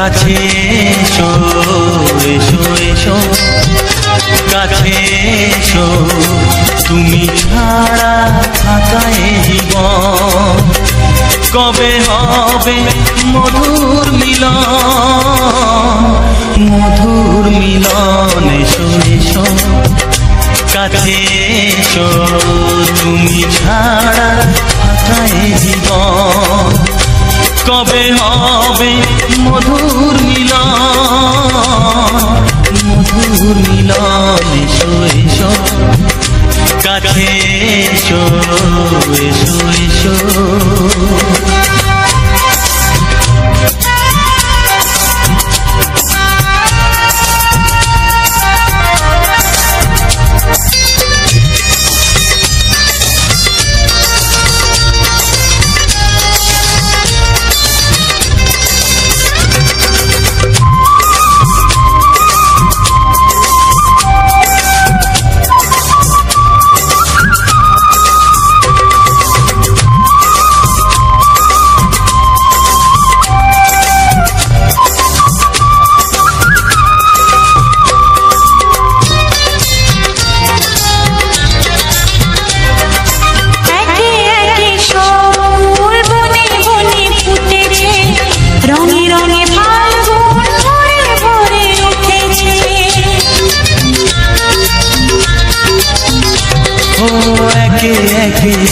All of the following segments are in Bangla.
কাছে এসো এসো এসো কাছে এসো তুমি ছাড়া থাকা এই জীবন কবে হবে মধুর মিলন এসো এসো কাছে এসো তুমি ছাড়া থাকা এই জীবন কবে হবে মধুর মিলন এসো এসো কাছে এসো এসো এসো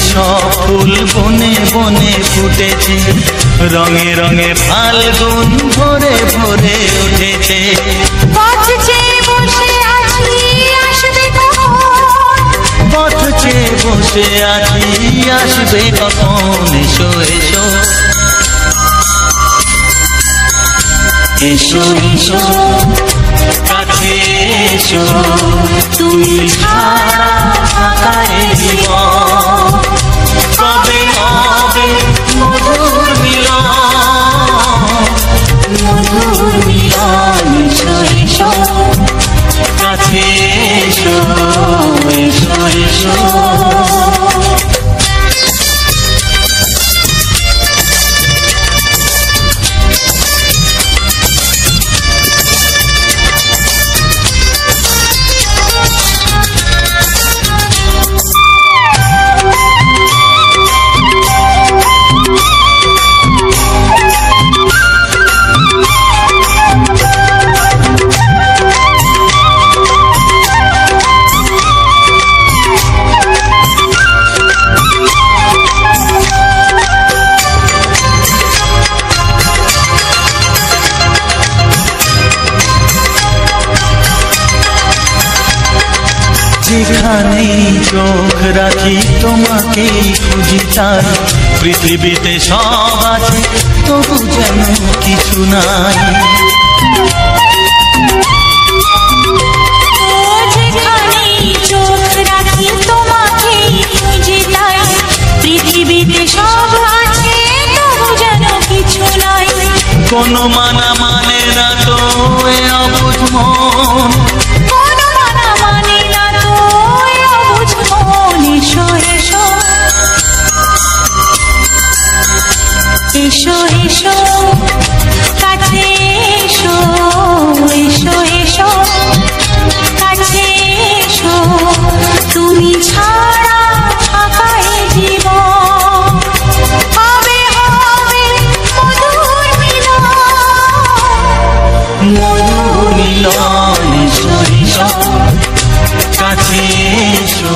সব ফুল বনে বনে ফুটেছে রঙে রঙে ফাল্গুন ভরে ভরে উঠেছে পথ চেয়ে বসে আছি আসবে কখন এসো এসো এসো এসো কাছে এসো তুমি ছাড়া থাকা এই জীবন কবে হবে মধুর মিলন এসো এসো কাছে এসো এসো এসো যেখানেই চোখ রাখি তোমাকেই খুঁজি চাই পৃথিবীতে সব আছে তবু যেন কিছু নাই যেখানেই চোখ রাখি তোমাকেই খুঁজি চাই পৃথিবীতে সব আছে তবু যেন কিছু নাই কোনো মানা মানে না তো এ অবুঝ মন এসো এসো কাছে এসো এসো এসো কাছে এসো তুমি ছাড়া থাকা এই জীবন হবে হবে মধুর মিলন এসো এসো কাছে এসো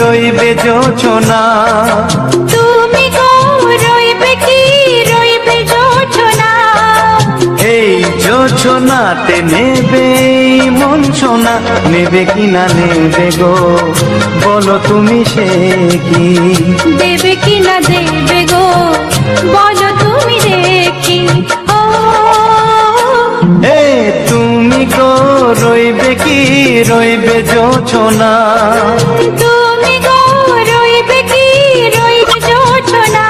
রইবে জোছনা তুমি গো রইবে কি রইবে জোছনা এই জোছনা সোনাতে নেবে মন সোনা, নেবে কিনা নেবে গো বলো তুমি সে কি? দেবে কিনা দেবে গো বলো তুমি দেখি। ও এ তুমি গো রইবে কি রইবে জোছনা, তুমি গো রইবে কি রইবে জোছনা।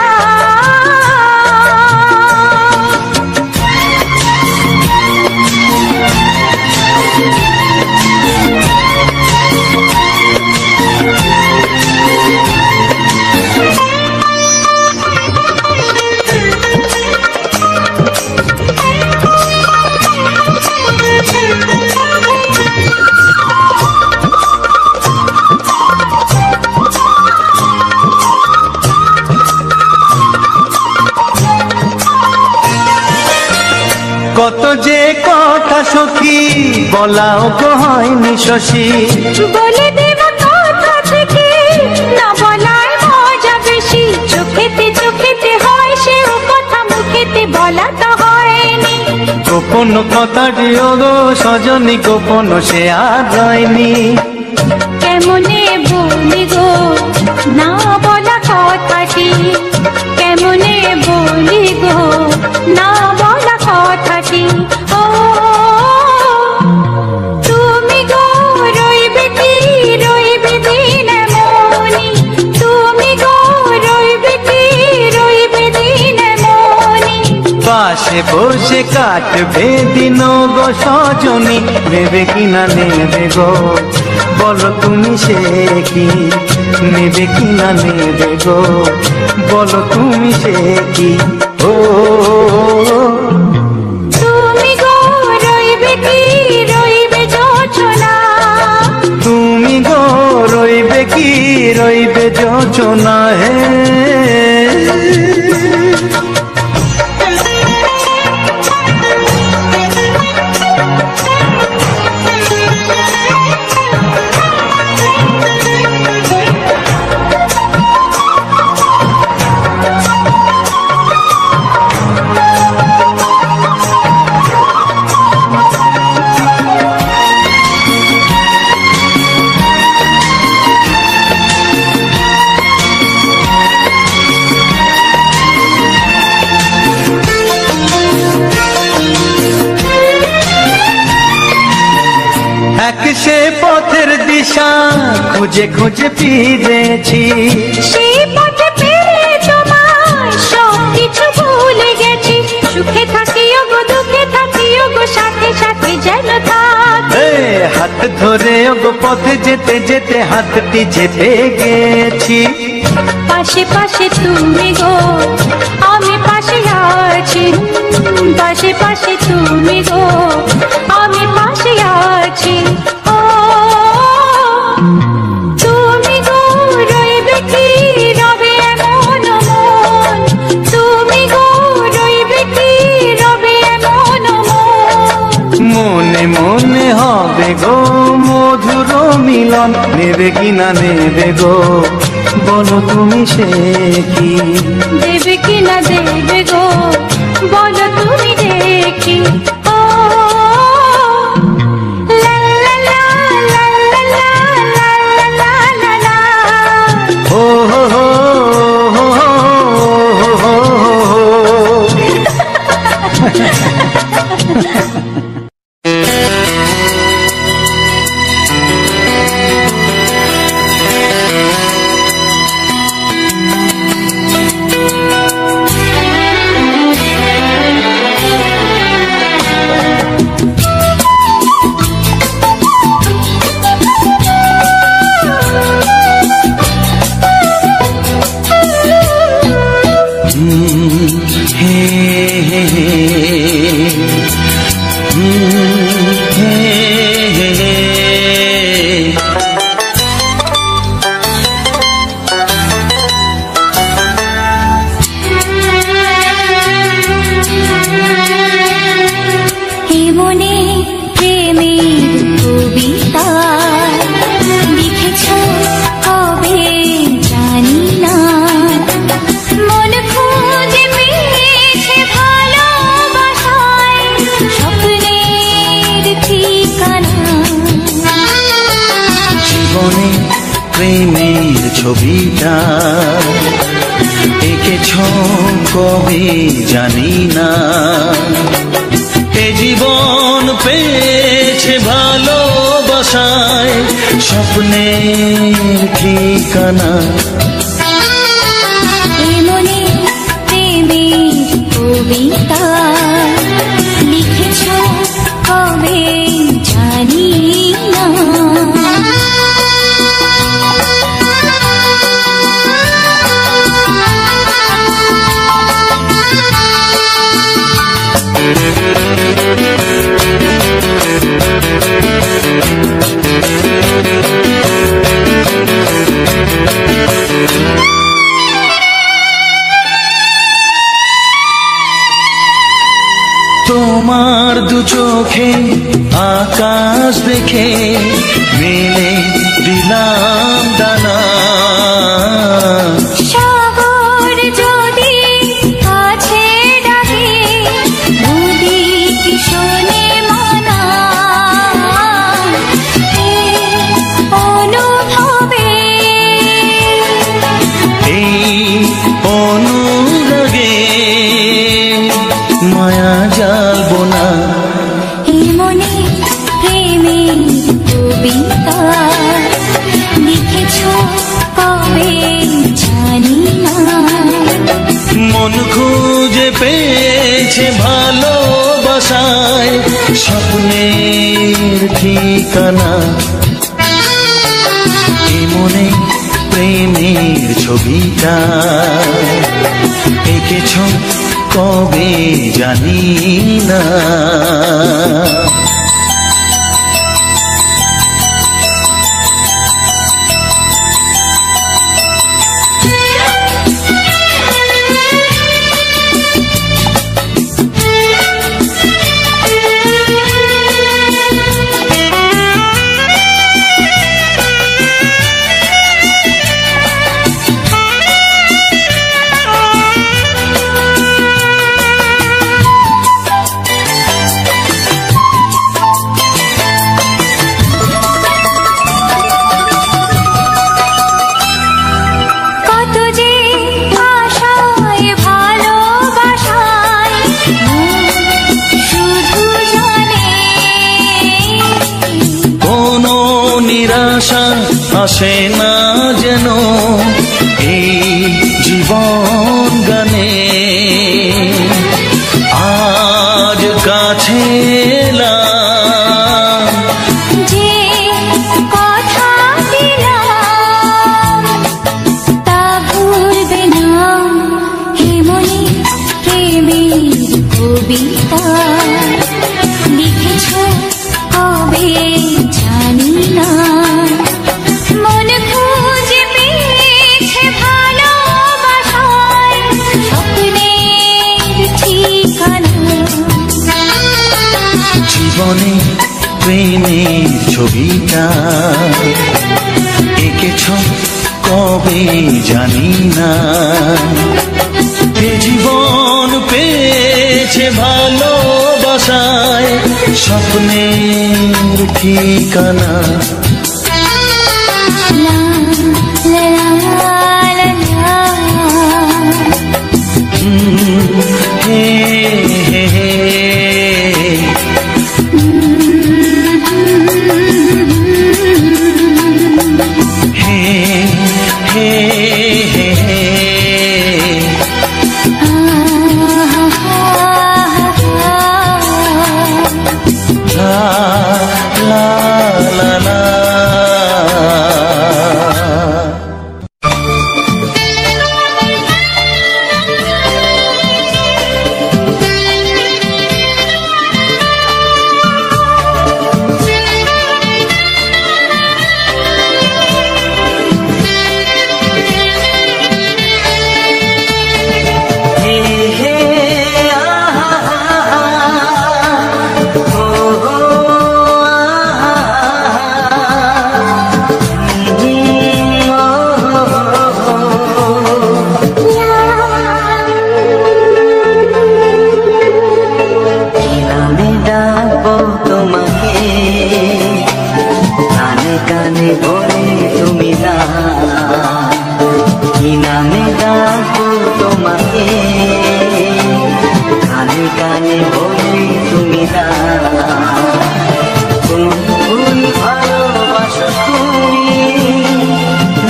কত যে কথা সখী বলাও গো হয়নি শশী, বলে দেব কথা থেকে না বলার মজা বেশি। চোখেতে চোখেতে হয় সেও কথা, মুখেতে বলা তো হয়নি। গোপন কথাটি ও গো সজনী গোপন সে আর রয়নি। কেমনে বলি গো না বলা কথাটি, কেমনে বলি গো না বলা কথাটি। ও তুমি গো রইবে কি রইবে দিন মনি, তুমি গো রইবে কি রইবে দিন মনি। পাশে বসে কাটবে দিন গো সজনী, নেবে কিনা নেবে গো বলো তুমি সে কি? নেবে কিনা নেবে গো বলো তুমি সে কি? ও তুমি গো রইবে কি রইবে জোছনা, তুমি গো রইবে কি রইবে জোছনা। হে এক সে পথের দিশা খুঁজে খুঁজে ফিরেছি, সেই পথে পেরে তোমায় সব কিছু ভুলে গেছি। সুখে থাকিও গো দুঃখে থাকিও গো সাথে সাথে যেন থাক। এ হাত ধরে গো পথে যেতে যেতে হাতটি চেপে গেছি। পাশে পাশে তুমি গো আমি পাশে আছি, পাশে পাশে তুমি গো আমি পাশে আছি। ও তুমি গো রইবে কি রবে এমন মন, তুমি গো রইবে কি রবে এমন মন। মনে মনে হবে গো মধুর মিলন, নেবে কিনা নেবে গো বলো তুমি সে কি? দেবে কিনা দেবে গো বলো তুমি দেখি। ও লা লা লা লা লা লা লা লা লা লা। ও হো হো হো হো হো হো। ছবিটা এঁকেছ কবে জানি না। এ জীবন পেয়েছে ভালোবাসায় স্বপ্নের ঠিকানা। মনে প্রেমের কবিতা লিখেছ কবে জানি না। তোমার দু চোখে আকাশ দেখে মেলে দিলাম ডানা। সাগর যদি কাছে ডাকে নদী কি শোনে মানা। অনুভবে এই অনুরাগে মায়া জালবো না। এই মনে প্রেমের কবিতা লিখেছ কবে জানি না। মন খুঁজে পেয়েছে ভালোবাসায় স্বপ্নের ঠিকানা। এ মনে প্রেমের ছবিটা এঁকেছ কবে জানি না। আসে না যেন এই জীবন গানে। আজ কাছে এলাম যে কথা দিলাম তা ভুলবে না। হে মনে প্রেমের কবিতা লিখেছ কবে জানি না। মন খুঁজে পেয়েছে ভালোবাসায় স্বপ্নের ঠিকানা। জীবনে প্রেমের ছবিটা এঁকেছ কবে জানি না। এ জীবন পেয়েছে ভালোবাসায় স্বপ্নের ঠিকানা।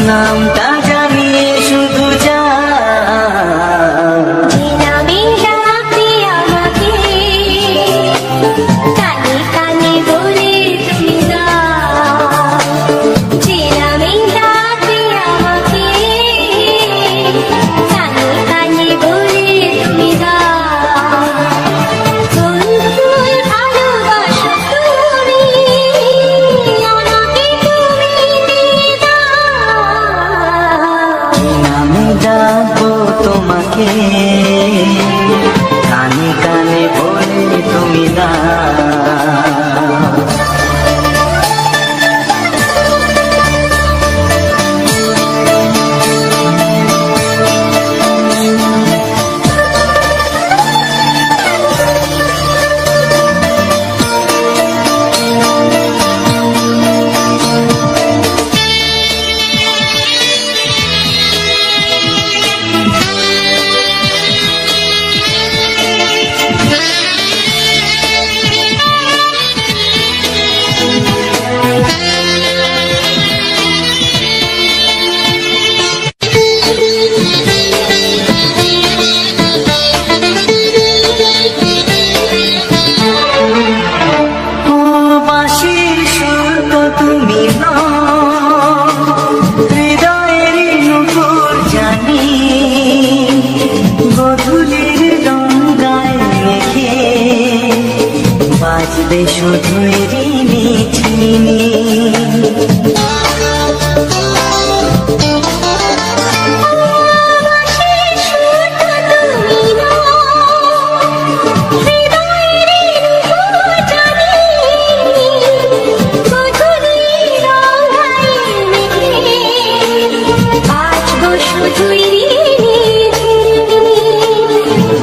নামটা জানিয়ে শুধু যা যে নামে ডাকবে আমাকে কানে কানে বলে তুমি দাও, যে নামে ডাকবে আমাকে কানে কানে বলে তুমি দাও। ফুল ফুল ভালোবাসো তুমি, আমাকে তুমি দিয়ে দাও। নামে ডাকবো তোমাকে কানে কানে বলে তুমি দাও। বাঁশির সুর তো তুমি নও, হৃদয়ের নুপুর জানি, গধূলির গঙ্গায় মেখে বাজবে শুধুই রিমিঝিমি।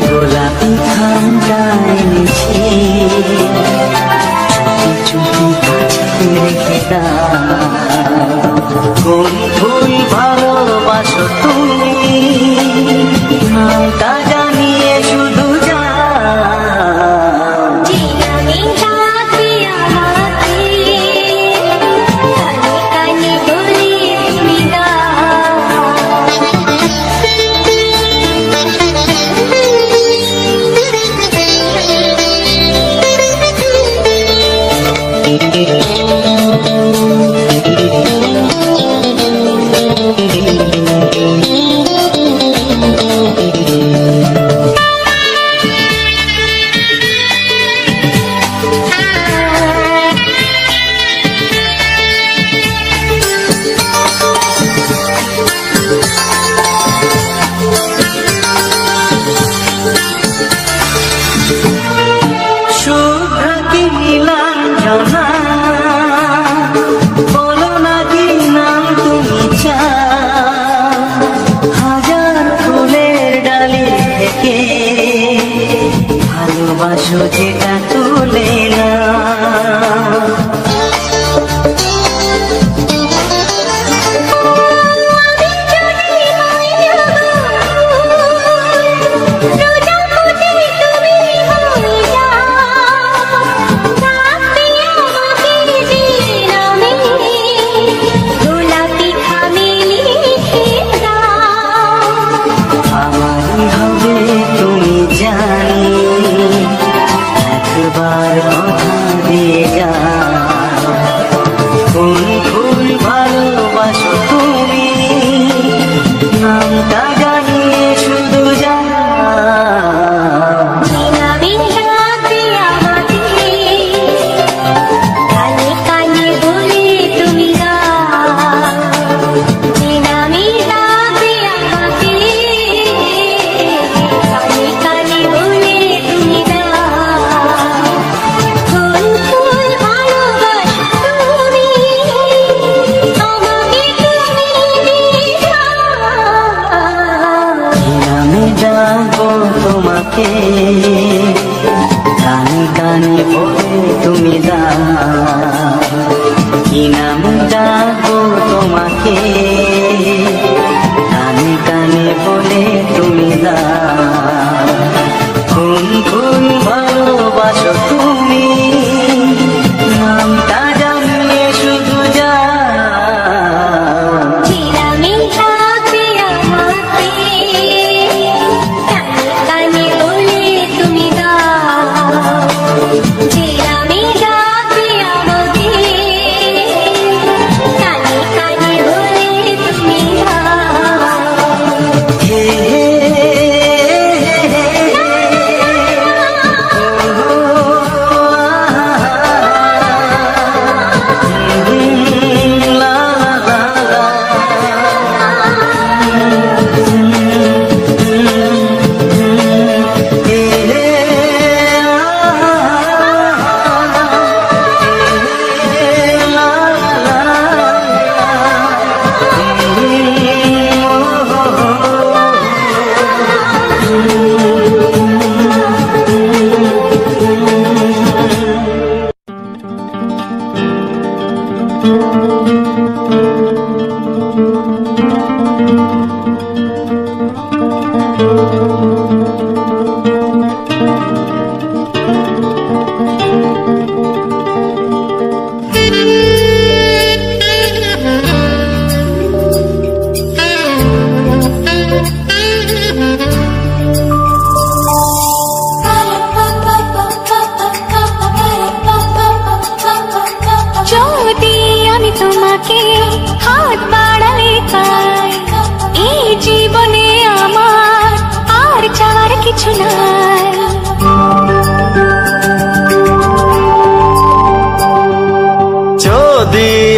গোলাপি খামটায় নিচে চুপি চুপি রেখে দাও। কোন ফুল ভালোবাসো তুমি, নামটা জানিয়ে শুধু যাও। যে নামে ডাকবে আমাকে কানে কানে বলে তুমি শুভ্র কি নীলাঞ্জনা, বলো না কি নাম তুমি চাও। হাজার ফুলের ডালি থেকে ভালোবাসো যেটা তুলে না। আমারই হবে তুমি জানি,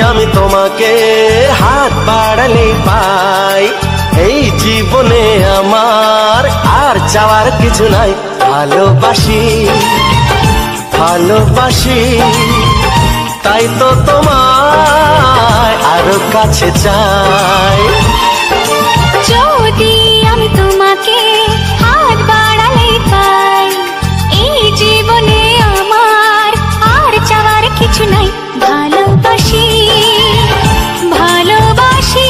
আমি তোমাকে হাত বাড়ালে পাই, এই জীবনে আমার আর চাওয়ার কিছু নাই। ভালোবাসি ভালোবাসি তাই তো তোমায় আরো কাছে চাই। যদি আমি তোমাকে হাত বাড়ালে পাই, এই জীবনে আমার আর চাওয়ার কিছু নাই। ভালোবাসি ভালোবাসি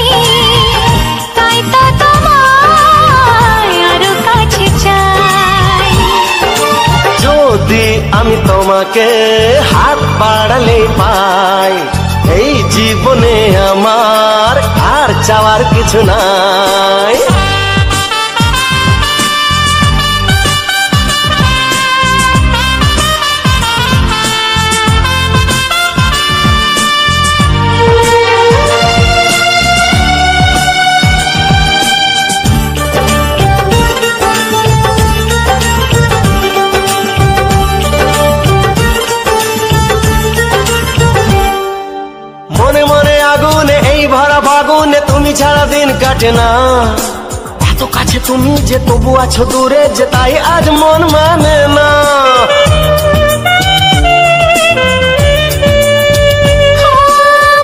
তাই তো তোমায় আরো কাছে চাই। যদি আমি তোমাকে হাত বাড়ালে পাই, এই জীবনে আমার আর চাওয়ার কিছু নাই। মনে মনে আগুনে এই ভরা ফাগুনে তুমি ছাড়া দিন কাটে না। এত কাছে তুমি যে তবু আছো দূরে, যে তাই আজ মন মানে না।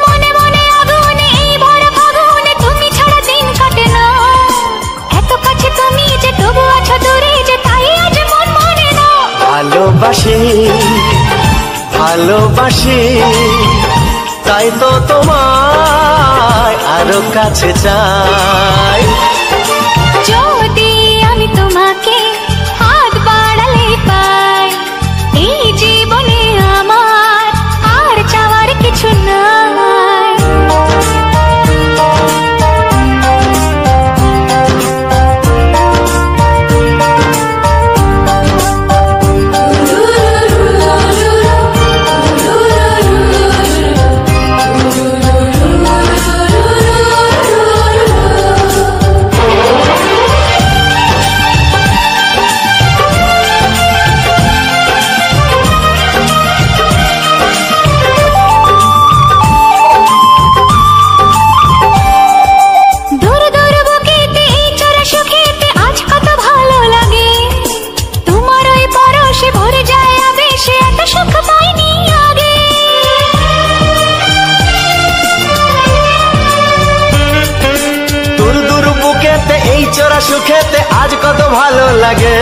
মনে মনে আগুনে এই ভরা ফাগুনে তুমি ছাড়া দিন কাটে না। এত কাছে তুমি যে তবু আছো দূরে, যে তাই আজ মন মানে না। ভালোবাসি ভালোবাসি তাই তো তোমায় আরো কাছে চাই। যদি আমি তোমাকে হাত বাড়ালে পাই, এই জীবনে আমার আর চাওয়ার কিছু নাই। সুখেতে আজ কত ভালো লাগে,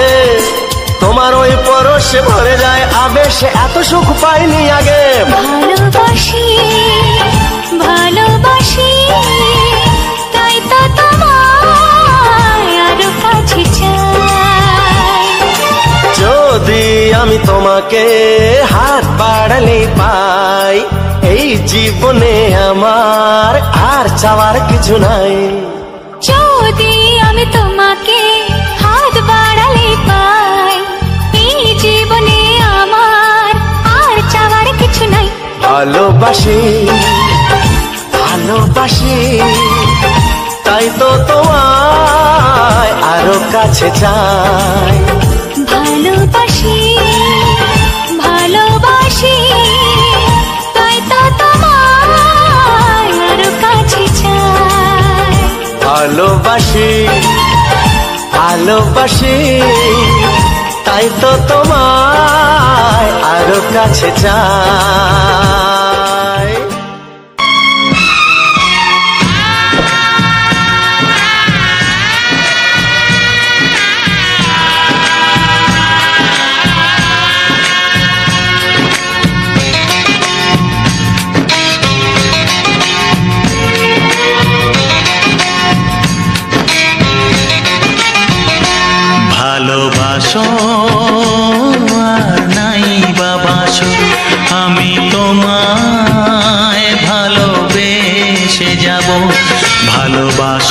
তোমার ওই পরশে ভরে যায় আবেশে, এত সুখ পাইনি আগে। ভালোবাসি ভালোবাসি তাই তো তোমায় আরো কাছে চাই। যদি আমি তোমাকে হাত বাড়ালে পাই, এই জীবনে আমার আর চাওয়ার কিছু নাই। যদি আমি তোমাকে হাত বাড়ালে পাই, এই জীবনে আমার আর চাওয়ার কিছু নাই। ভালোবাসি ভালোবাসি তাই তো তোমায় আরো কাছে চাই। ভালোবাসি ভালোবাসি তাই তো তোমায় আরো কাছে চাই। ভালোবাসি ভালোবাসি তাই তো তোমায় আরো কাছে চাই।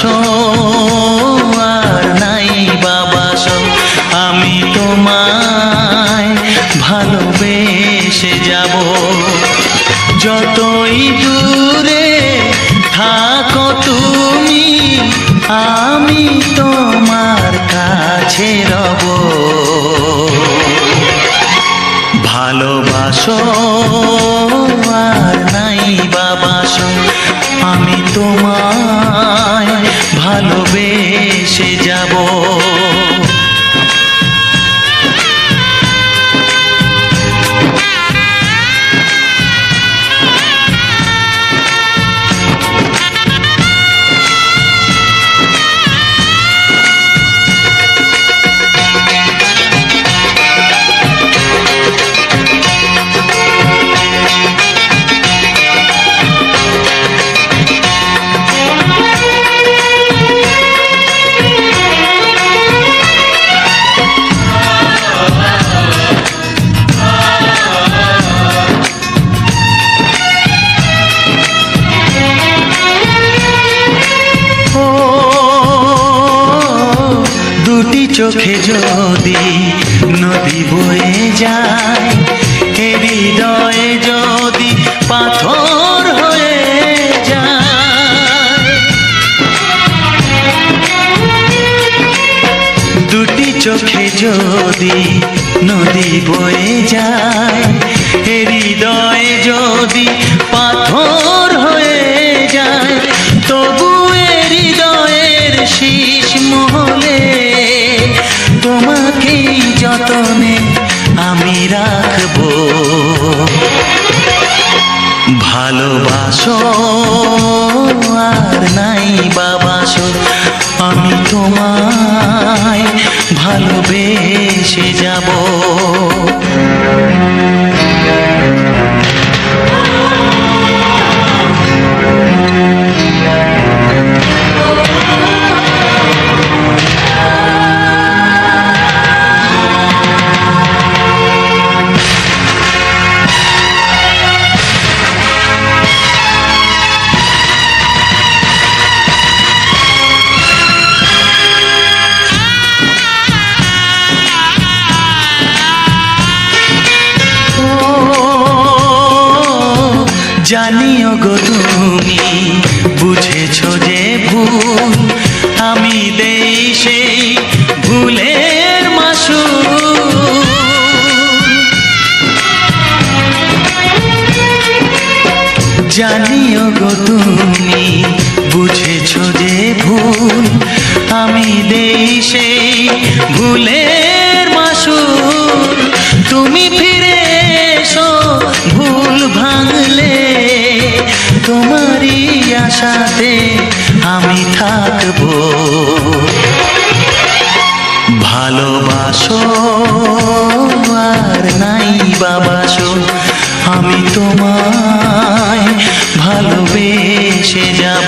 ভালোবাসো আর নাই বাবাসো, আমি তোমায় ভালোবেসে যাব। যতই দূরে থাকো তুমি, আমি তোমার কাছে রব। ভালোবাসো আর নাই বাবাসো, আমি তোমায় ভালোবেসে যাব। চোখে যদি নদী বয়ে যায়, হৃদয়ে যদি পাথর হয়ে যায়, দুটি চোখে যদি নদী বয়ে যায়, হৃদয়ে যদি পাথর হয়ে যায়, তবু হৃদয়ের শীষ মহলে তোমাকে যতনে আমি রাখবো। ভালোবাসো আর নাই বাবাসো, আমি তোমায় ভালোবেসে যাব। জানিও গো তুমি বুঝেছো যে ভুল, আমি দেই সেই ভুলের মাসুল। জানিও গো তুমি বুঝেছো যে ভুল, আমি দেই সেই ভুলের মাসুল। তুমি ফিরে এসো ভুল ভাঙলে, তোমারই আশাতে আমি থাকবো। ভালোবাসো আর নাই বাবাসো, আমি তোমায় ভালোবেসে যাব।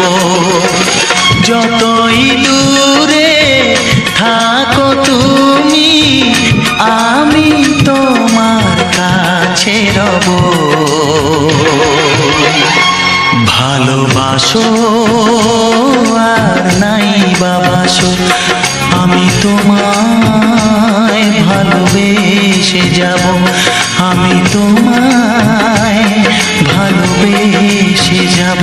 যতই দূরে থাকো তুমি, আমি তোমার কাছে রব। ভালোবাসো আর নাই বাবাসো, আমি তোমায় ভালোবেসে যাব। আমি তোমায় ভালোবেসে যাব।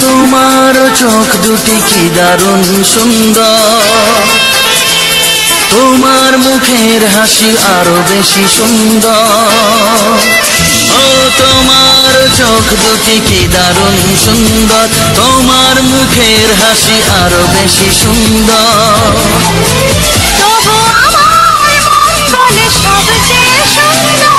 তোমার চোখ দুটি কি দারুণ সুন্দর, তোমার মুখের হাসি আরো বেশি সুন্দর। ও তোমার চোখ দুটি কি দারুণ সুন্দর, তোমার মুখের হাসি আরো বেশি সুন্দর। তবু আমার মন বলে সবচেয়ে সুন্দর,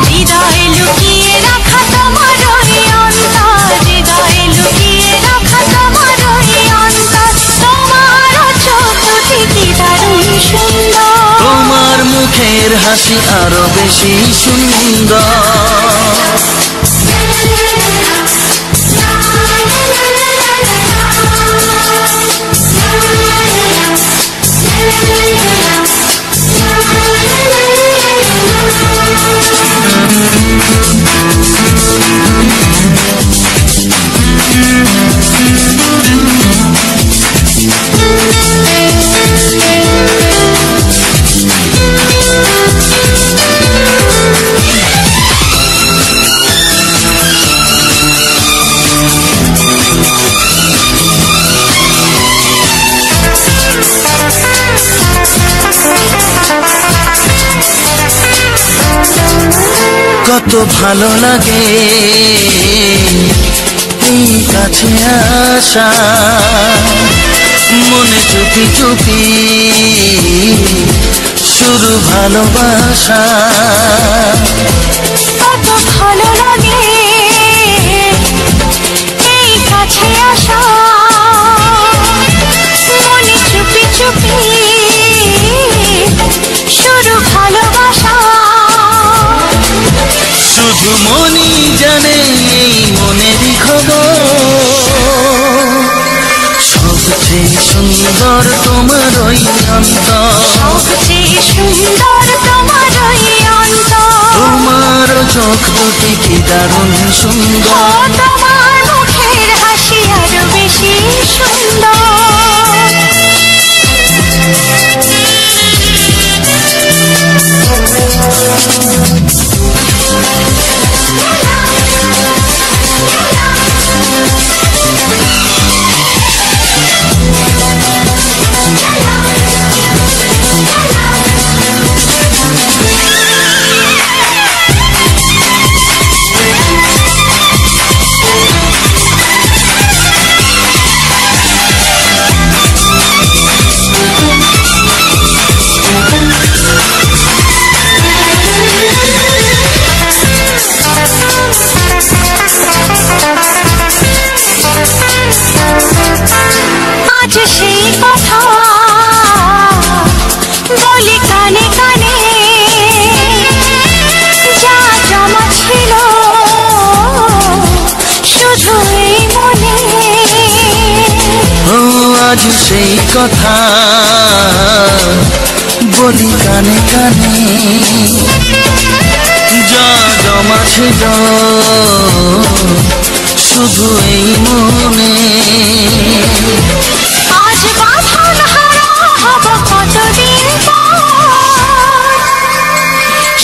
হৃদয়ে লুকিয়ে রাখা তোমার ওই অন্তর, হৃদয়ে লুকিয়ে রাখা তোমার ওই অন্তর। তোমার চোখ দুটি কি দারুণ মুখের হাসি আরো বেশি সুন্দর। কত ভালো লাগে এই কাছে আসা, মনে চুপি চুপি শুরু ভালোবাসা। কত ভালো লাগে এই কাছে আসা, মনে চুপি চুপি শুরু ভালোবাসা। শুধু মনই জানে এই মনেরই খবর, সবচেয়ে সুন্দর তোমার ওই অন্তর, সবচেয়ে সুন্দর তোমার ওই অন্তর। তোমার চোখ দুটি কি দারুণ সুন্দর, তোমার মুখের হাসি আরো বেশি সুন্দর। আজ সেই কথা বলি কানে কানে, যা জমা ছিল শুধু এই মনে। ও আজ সেই কথা বলি কানে কানে, যা জমা ছিল শুধু এই মনে। আজ বাঁধন হারা হব কতদিন পর,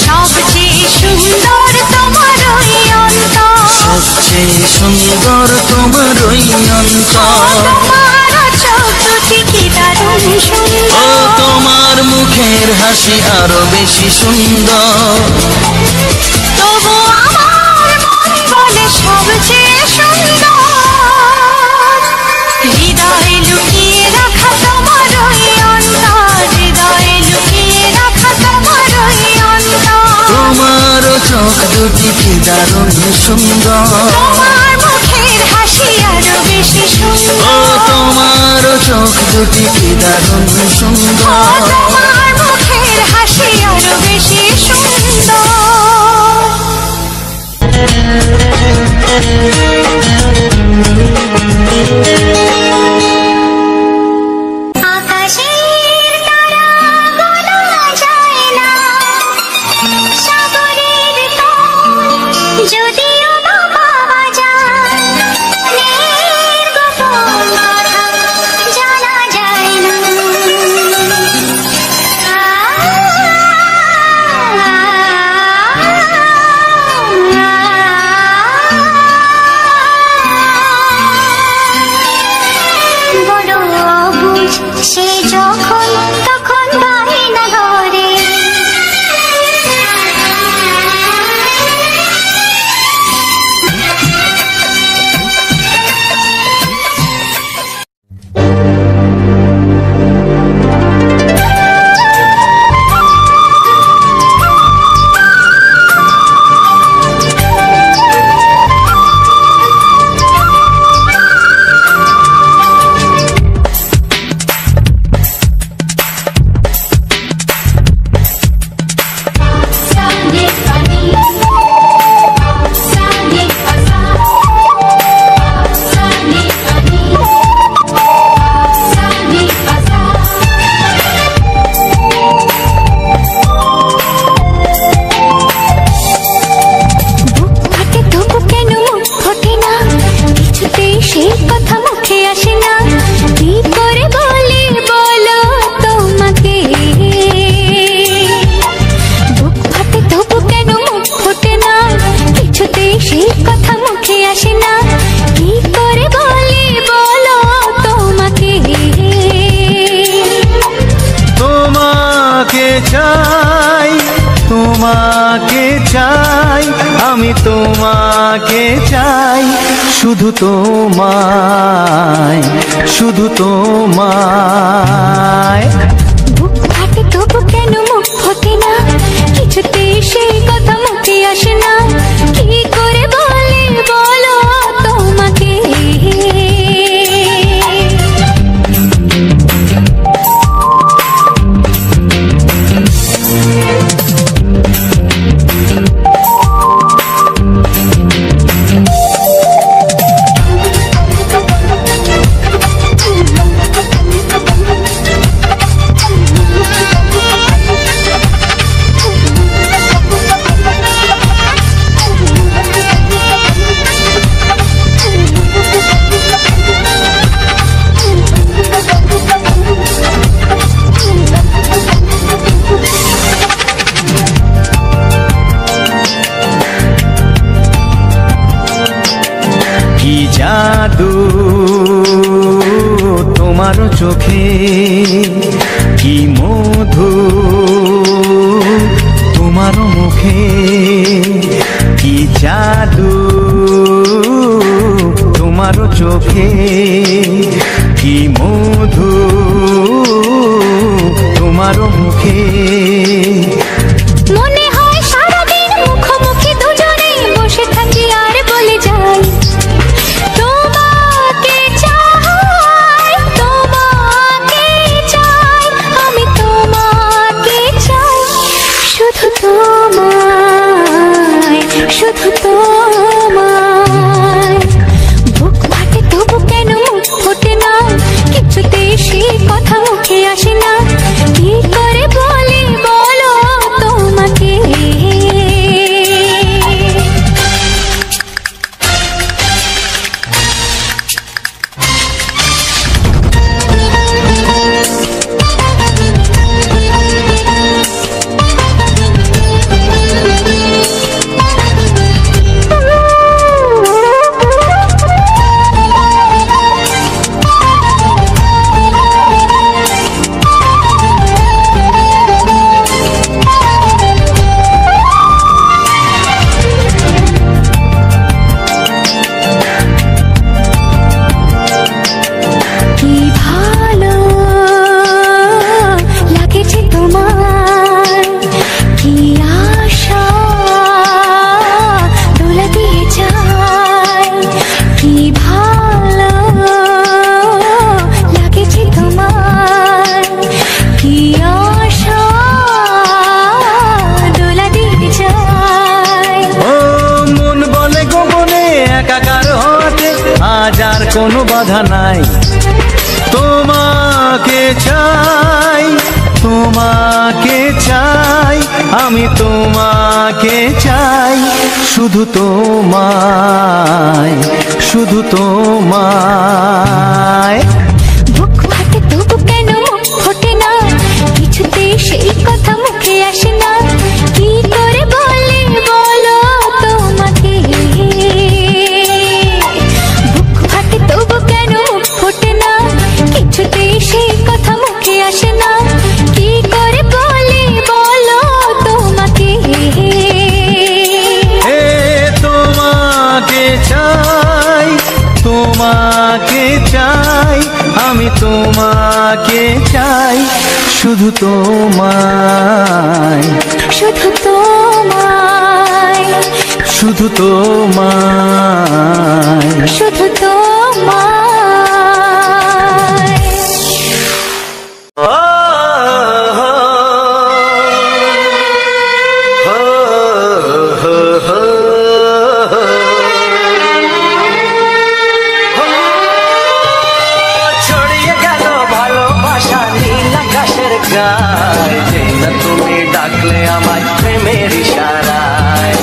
সবচেয়ে সুন্দর তোমার ওই অন্তর, সবচেয়ে সুন্দর তোমার ওই অন্তর। তোমার চোখ দুটি কি দারুণ ও সুন্দর। তোমার মুখের হাসি আরো বেশি সুন্দর, তবু আমার মন বলে সবচেয়ে সুন্দর। হৃদয়ে লুকিয়ে রাখা তোমার ওই অন্তর, হৃদয়ে লুকিয়ে রাখা তোমার ওই অন্তর। তোমার চোখ দুটি কি দারুণ সুন্দর, তোমার মুখের হাসি আরো বেশি ও সুন্দর। তোমার চোখ দুটি কি দারুণ সুন্দর। তোমার মুখের হাসি আরো বেশি সুন্দর। আকাশের তারা গোনা যায় না, সাগরের তল যদিও বা পাওয়া যায়, মনের গোপন কথা জানা যায় না। চাই, তোমাকে চাই, আমি তোমাকে চাই, শুধু তোমায়, শুধু তোমায়। বুক ফাটে তবু কেন মুখ ফোটে না, কিছুতে সেই কথা মুখে আসে না, কি করে বলে বলো তোমাকে। কি জাদু তোমার চোখে, কি মধু তোমার মুখে, কি জাদু তোমার চোখে, কি মধু তোমার মুখে। মনে হয় সারাদিন মুখোমুখি দুজনে বসে থাকি আর বলে যাই, তোমাকে চাই, তোমাকে চাই, আমি তোমাকে চাই, শুধু তোমায়, শুধু তোমায়। বুক ফাটে তবু কেন মুখ ফোটে না, কিছুতে সেই কথা মুখে আসে না, কি করে বলে বলো তোমাকে। কি ভালো লাগেছে তোমার, কি আশা দোলা দিয়ে যায়, কি ভালো লাগেছে তোমার, কি আশা দোলা দিয়ে যায়। ও মন বলে গোপনে একাকার হতে আজ আর কোনো বাধা নাই, তোমাকে চাই, তোমাকে চাই, আমি তোমাকে চাই, শুধু তোমায়, শুধু তোমায়। বুক ফাটে তবু কেন মুখ ফোটে না, কিছুতে সেই কথা মুখে আসে না, কি করে বলে বলো তোমাকে। বুক ফাটে তবু কেন মুখ ফোটে না, কিছুতে সেই কথা মুখে আসে না, কি করে বলে বলো তোমাকে। এ তোমাকে চাই, তোমাকে চাই, আমি তোমাকে চাই, শুধু তোমায়, শুধু তোমায়, শুধু তোমায়। শুধু তোমায়। ছড়িয়ে গেল ভালোবাসা নীল আকাশের গায়ে, যেই না তুমি ডাকলে আমার প্রেমের ইশারায়।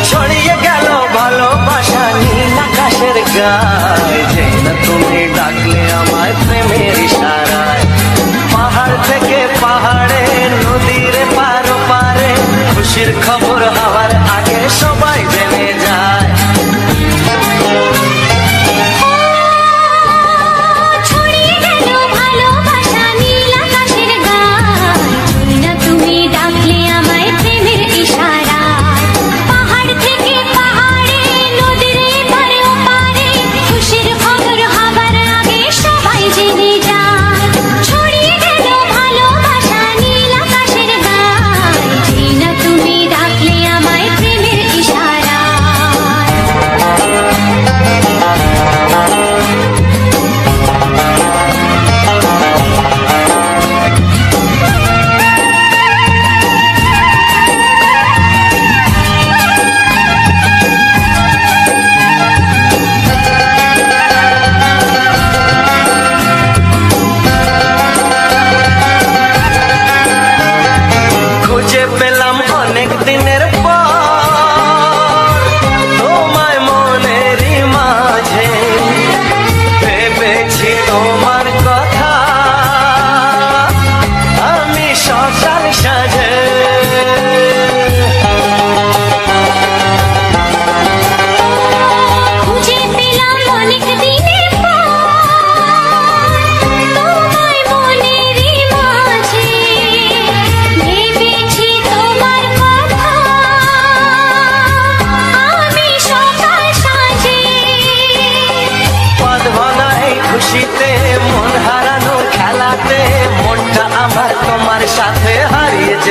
ছড়িয়ে গেল ভালোবাসা নীল আকাশের গায়ে, যেই না তুমি ডাকলে আমার প্রেমের ইশারায়। পাহাড় থেকে পাহাড়ে, নদীর পারো পারে, খুশির খবর হওয়ার আগে সবাই জেনে যায়। ছড়িয়ে গেল ভালোবাসা নীল আকাশের গায়ে,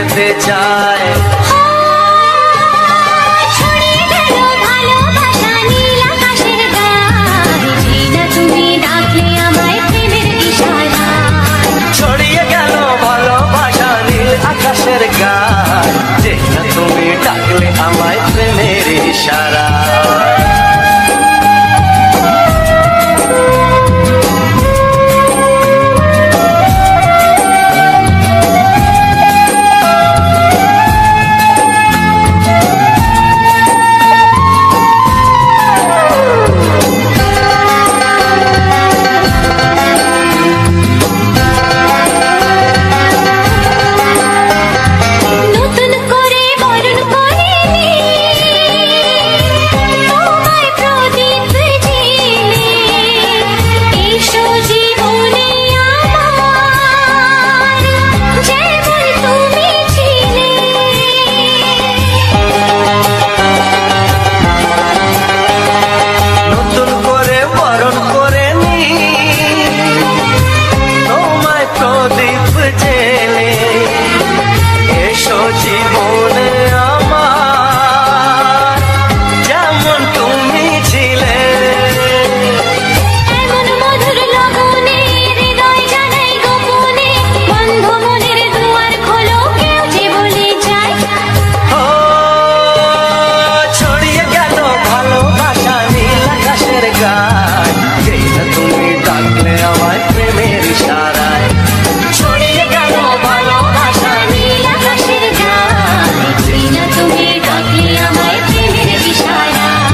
যেতে চায়। ছড়িয়ে গেল ভালোবাসা নীল আকাশের গায়ে, যেটা তুমি ডাকলে আমায় প্রেমের ইশারায়। ছড়িয়ে গেল ভালোবাসা নীল আকাশের গায়, যেটা তুমি ডাকলে আমায় প্রেমের ইশারায়। নতুন করে বরণ করে নে, তোমায় প্রদীপ জেলে, এসো জীবনে আমার, যেমন তুমি ছিলে। নতুন করে বরণ করে নি তোমায় প্রদীপ জেলে, এসো জীবনে আমার, যেমন তুমি ছিলে। এমন মধুর লগনে হৃদয় জানাই গোপনে, বন্ধ মনের দুয়ার খোলো, কেউ যে বলে যায়। ও ছড়িয়ে গেল ভালোবাসা নীল আকাশের গায়, যেটা তুমি ডাকলে আমায় প্রেমের ইশারায়। ছড়িয়ে গেল ভালোবাসা নীল আকাশের গায়, যেটা তুমি ডাকলে আমায় প্রেমের ইশারায়।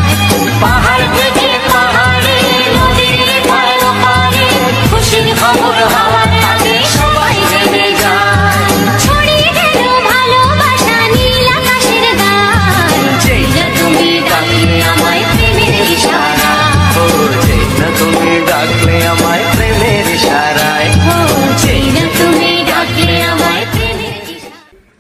পাহাড় থেকে পাহাড়ে নদীর পার ওপারে, খুশির খবর হওয়ার আগে সবাই জেনে যায়। ছড়িয়ে গেল ভালোবাসা নীল আকাশের গায়ে, যেটা তুমি ডাকলে আমায় প্রেমের ইশারায়। ও যেটা তুমি ডাকলে আমায় প্রেমের ইশারায়। ও যেটা তুমি ডাকলে আমায় প্রেমের ইশারায়।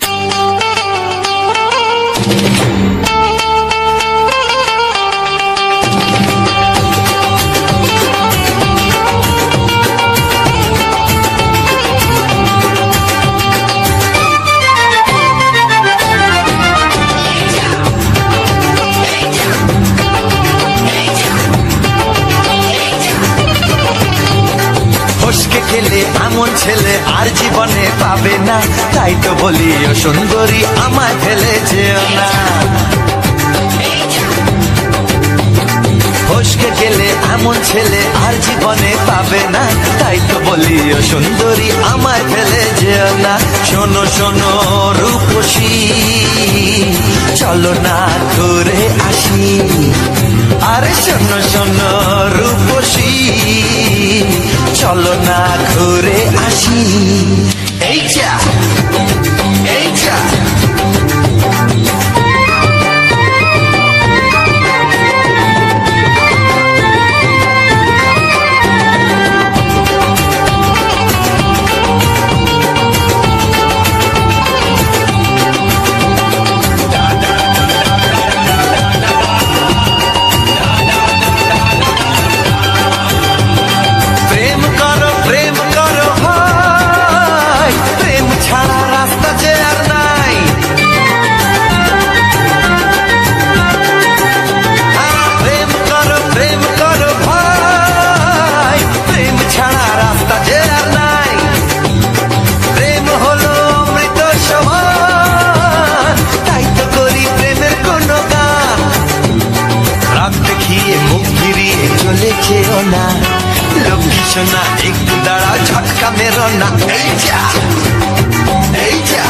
ফসকে খেলে এমন ছেলে আর জীবনে পাবে না, তাই তো বলি ও সুন্দরী আমায় ফেলে যেও না। ফসকে গেলে এমন ছেলে আর জীবনে পাবে না, তাই তো বলি ও সুন্দরী আমায় ফেলে যেও না। শোনো শোনো রূপসী, চলো না ঘুরে আসি। আরে শোনো শোনো রূপসী, চলো না ঘুরে আসি। এই যা এই যা প্রেম করো ভাই, প্রেম ছাড়া রাস্তা যে আর নাই। প্রেম করো ভাই, প্রেম ছাড়া রাস্তা যে আর নাই। প্রেম হলো অমৃত সমান, তাই তো করি প্রেমের কোনো গান। রাত দেখিয়ে মুখ ফিরিয়ে চলে যেও না, লক্ষ্মী সোনা একটু দাঁড়াও, ঝটকা মেরো না। এই যা এই যা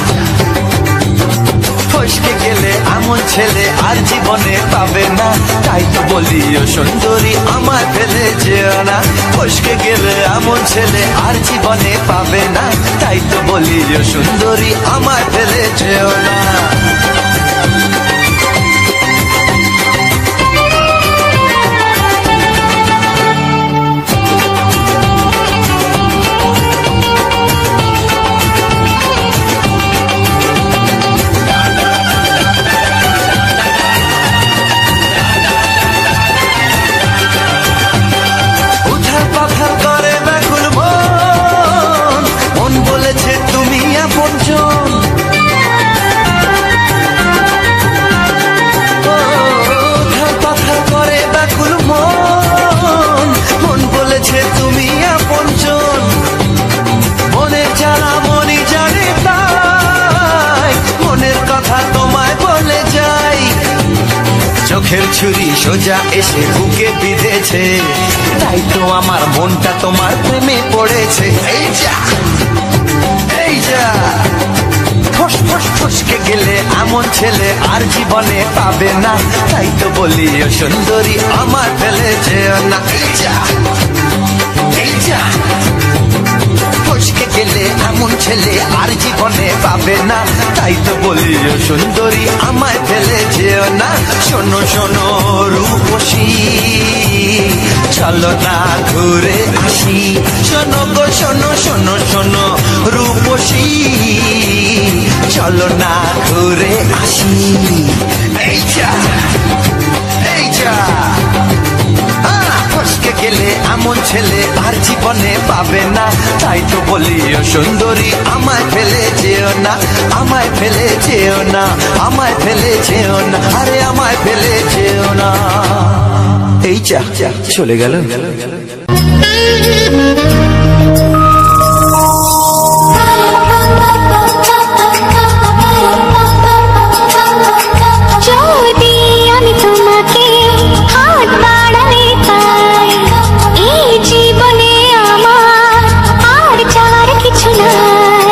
ফসকে গেলে এমন ছেলে আর জীবনে পাবে না, তাই তো বলি ও সুন্দরী আমায় ফেলে যেও না। ফসকে গেলে এমন ছেলে আর জীবনে পাবে না, তাই তো বলি ও সুন্দরী আমায় ফেলে যেও না। দুঃখের ছুরি সোজা এসে বুকে বিঁধেছে, তাই তো আমার মনটা তোমার প্রেমে পড়েছে। এই যা এই যা, ফস ফস ফসকে গেলে এমন ছেলে আর জীবনে পাবে না, তাই তো বলি ও সুন্দরী আমার ফেলে যেও না। এই যা এই যা, ফসকে গেলে এমন ছেলে আর জীবনে পাবে না, তাই তো বলি ও সুন্দরী আমায় ফেলে যেও না। শোনো শোনো রূপসী, চলো না ঘুরে আসি, শোনো গো শোনো শোনো শোনো রূপসী, চলো না ঘুরে আসি। এই যা এই যা, ফসকে গেলে এমন ছেলে আর জীবনে পাবে না, তাই তো বলি ও সুন্দরী আমায় ফেলে যেও না, আমায় ফেলে যেও না, আমায় ফেলে যেও না, আরে আমায় ফেলে যেও না। এই যা চলে গেল। যদি আমি তোমাকে হাত বাড়ালে পাই, এই জীবনে আমার আর চাওয়ার কিছু নাই।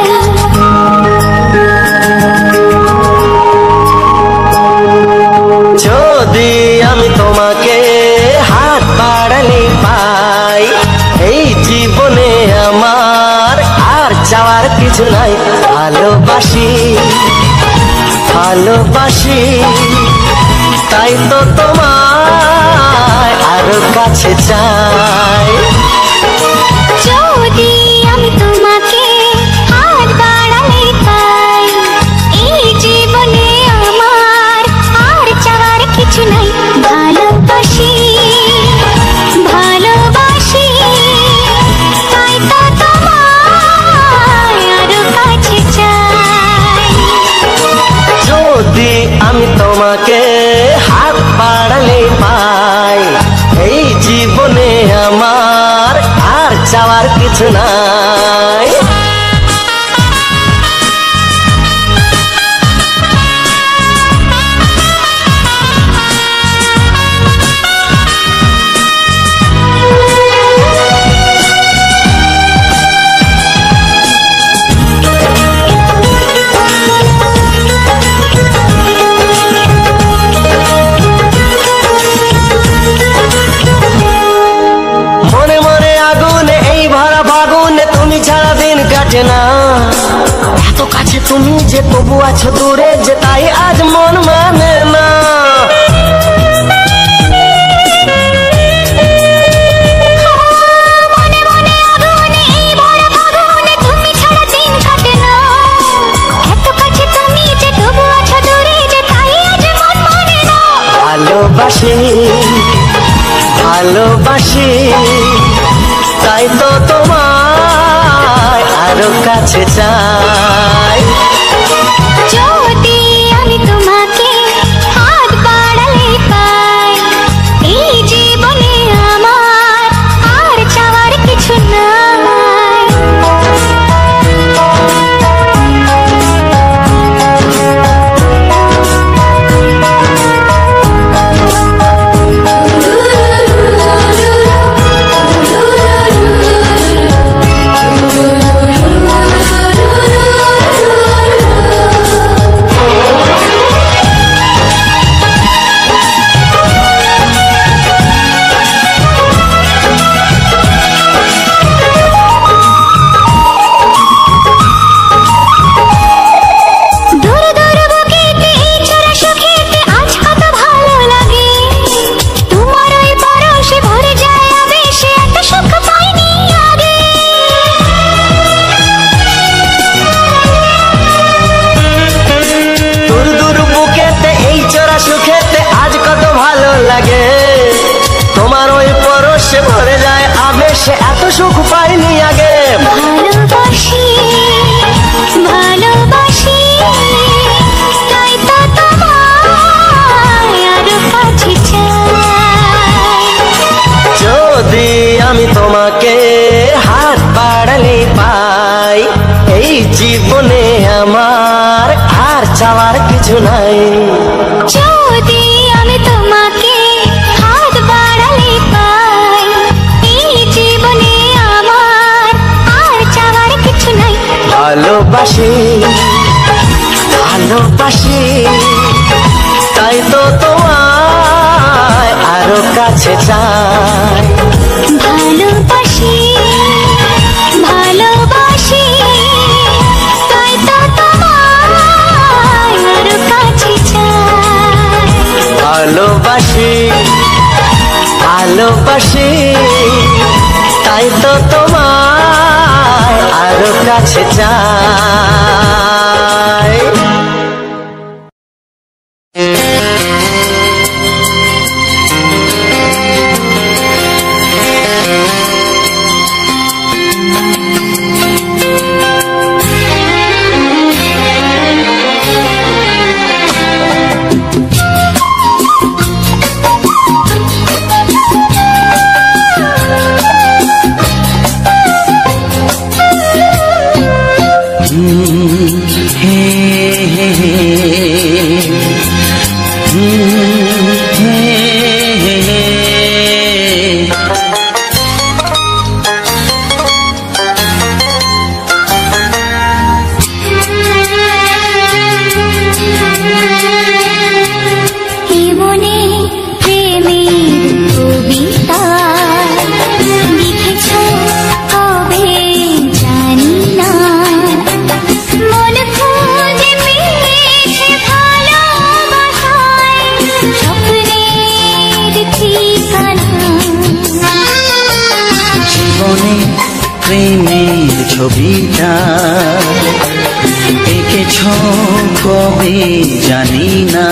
যদি আমি তোমাকে হাত বাড়ালে পাই, এই জীবনে আমার আর চাওয়ার কিছু নাই। ভালোবাসি ভালোবাসি, তাই তো তোমায় আরো কাছে চাই। যদি আমি তোমাকে হাত বাড়ালে পাই, এই জীবনে আমার আর চাওয়ার কিছু নাই। ভালোবাসি ভালোবাসি, তাই তো তোমায় আরো কাছে চাই। যদি আমি তোমাকে হাত বাড়ালে পাই, এই জীবনে আমার আর চাওয়ার কিছু নাই। মনে মনে আগুনে এই ভরা ফাগুনে তুমি ছাড়া দিন কাটে না, এত কাছে তুমি যে তবু আছো দূরে যে, তাই আজ মন মানে না। মনে মনে আগুনে এই ভরা ফাগুনে তুমি ছাড়া দিন কাটে না, এত কাছে তুমি যে তবু আছো দূরে যে, তাই আজ মন মানে না। ভালোবাসি ভালোবাসি, তাই তো তোমায় আরো কাছে চাই। যদি আমি তোমাকে হাত বাড়ালে পাই, এই জীবনে আমার আর চাওয়ার কিছু নাই। সে এত সুখ পাইনি আগে। ভালোবাসি ভালোবাসি, তাই তো তোমায় আরো কাছে চাই। যদি আমি তোমাকে হাত বাড়ালে পাই, এই জীবনে আমার আর চাওয়ার কিছু নাই। যদি আমি তোমাকে ভালোবাসি ভালোবাসি তাই তো তোমায় আরো কাছে চাই ভালোবাসি ভালোবাসি তাই তো তোমায় আরো কাছে চাই ভালোবাসি ভালোবাসি তাই তো তোমায় আরো কাছে চাই প্রেমের ছবিটা এঁকেছ কবে জানি না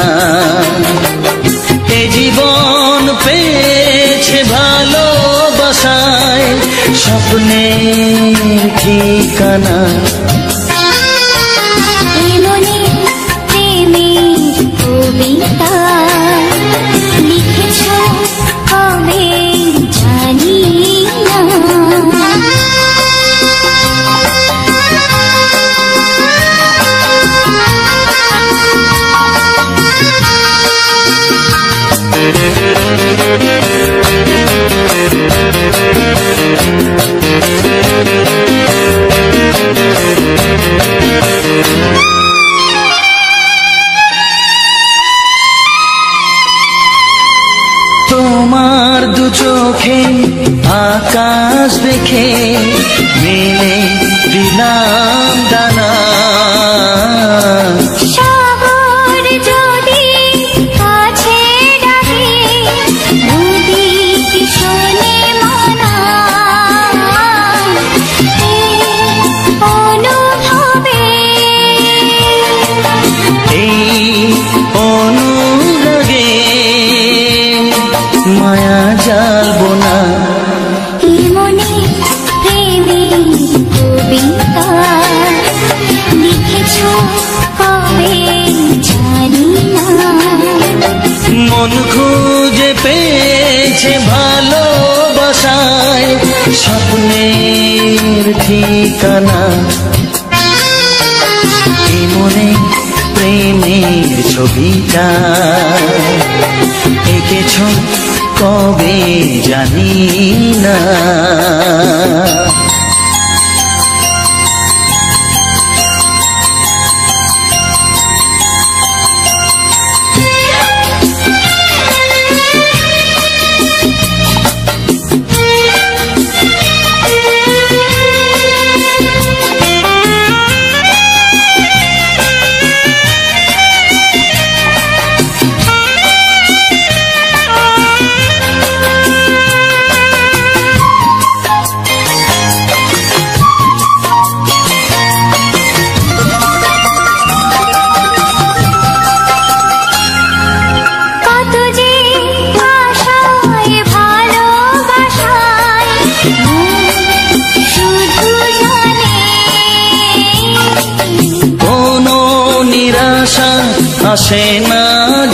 এ জীবন পেয়েছে ভালোবাসায় স্বপ্নের ঠিকানা প্রেমের কবিতা লিখেছ কবে জানি না তোমার দু চোখে আকাশ দেখে মেলে দিলাম দানা সাগর যদি কাছে ডাকে নদী কি শোনে মানা অনুভবে এই অনুরাগে মায়া জ্বালবো না মনে প্রেমের কবিতা লিখেছ কবে জানি না মন খুঁজে পেয়েছে ভালোবাসায় স্বপ্নের ঠিকানা এই মনে প্রেমের ছবিটা এঁকেছ কবে জানি না কত যে আশায় ভালোবাসায় শুধু জানে কোনো নিরাশা আসে না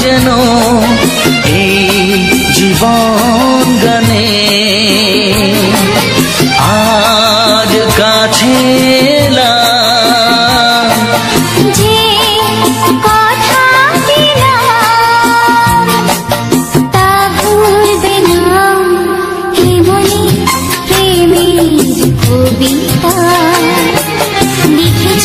যেন এই জীবন গানে আজ কাছে এলাম যে কথা দিলাম তা ভুলবে না হে মনে প্রেমের কবিতা লিখে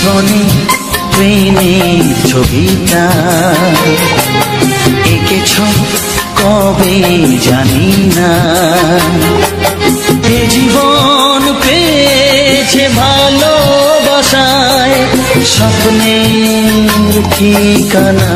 জীবনে প্রেমের ছবিটা এঁকেছ কবে জানি না। এ জীবন পেয়েছে ভালোবাসায় স্বপ্নের ঠিকানা।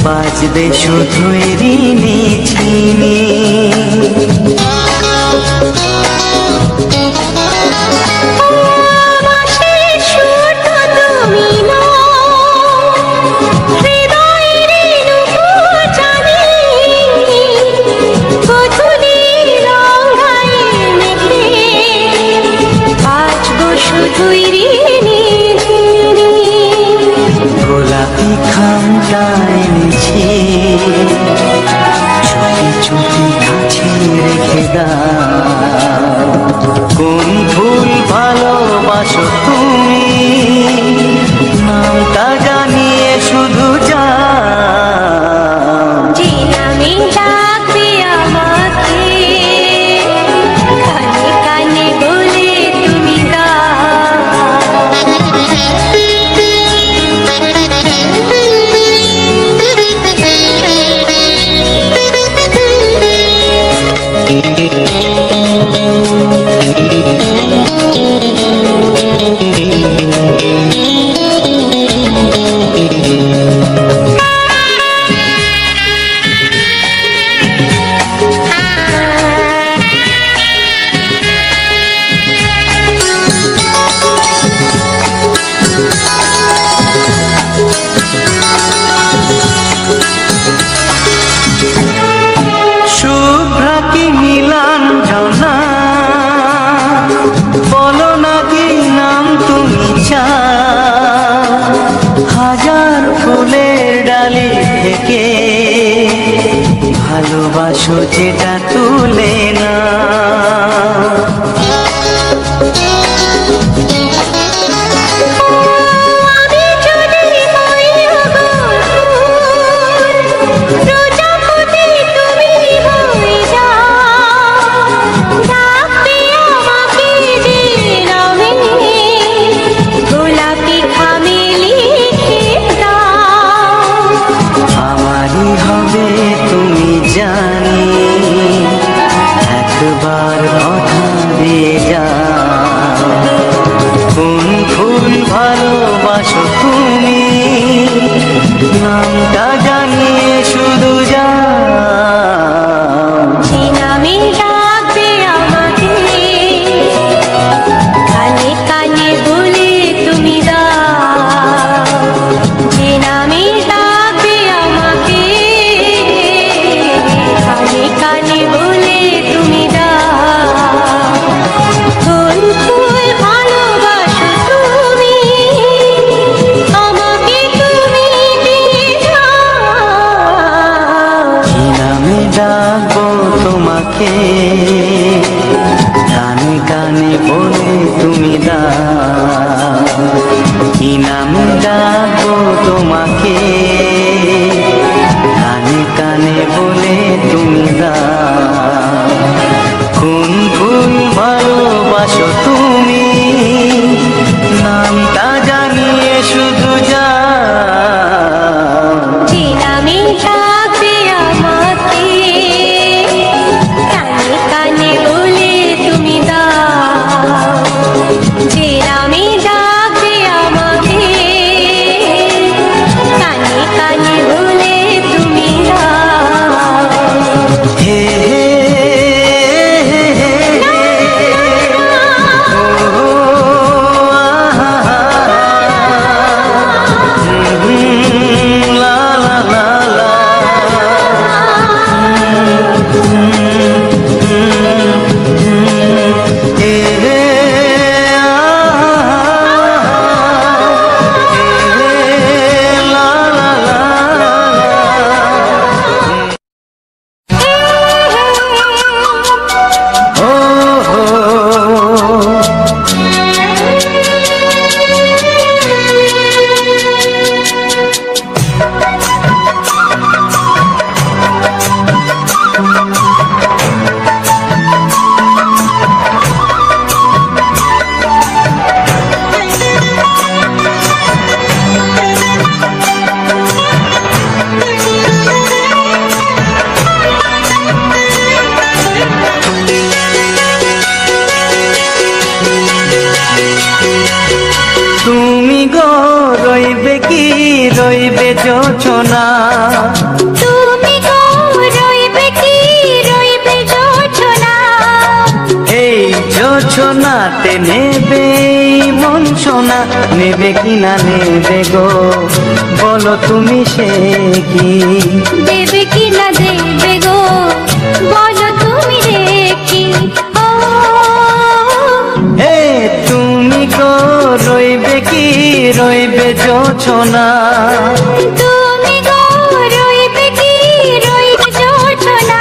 বাজবে শুধুই ঋণী ছিনি গোলাপি খামটা এনেছি চুপি চুপি বলো না কি নাম তুমি চাও, হাজার ফুলের ডালি থেকে ভালোবাসো যেটা তুলে না। একবার কথা দিয়ে যাও, কোন ফুল ভালোবাসো তুমি, নামটা জানিয়ে শুধু যাও। যে নামে ডাকবে আমাকে, কানে কানে বলে তুমি দাও। যে নামে ডাকবে আমাকে, কানে কানে বলে তুমি দাও। কোন ফুল ভালোবাসো তুমি, আমাকে তুমি দিয়ে যাও। কি নামে ডাকবো তোমাকে, কানে কানে বলে তুমি দাও। কি নামে ডাকবো তোমাকে, কানে কানে বলে তুমি দাও। কোন ফুল ভালোবাসো তুমি, নামটা জানিয়ে শুধু যাও। যে নামে ডাকবে আমাকে, কানে কানে বলে তুমি দাও। যে নামে ডাকবে আমাকে, কানে কানে বলে তুমি দাও। হে হে হে হে হে, ও আহা, লা লা লা লা, হে হে লা লা লা লা। ও হো তুমি গো রইবে কি রইবে যোচনা, তুমি গো রইবে কি রইবে যোচনা। এই যোচনাতে নেবে মন সোনা, নেবে কি না নেবে গো বলো তুমি সে কি। দেবে কি না দেবে গো বলো তুমি দেখি। ও হে তুমি গো রইবে কি রইবে যোচনা, তুমি গো রইবে কি রইবে যোচনা।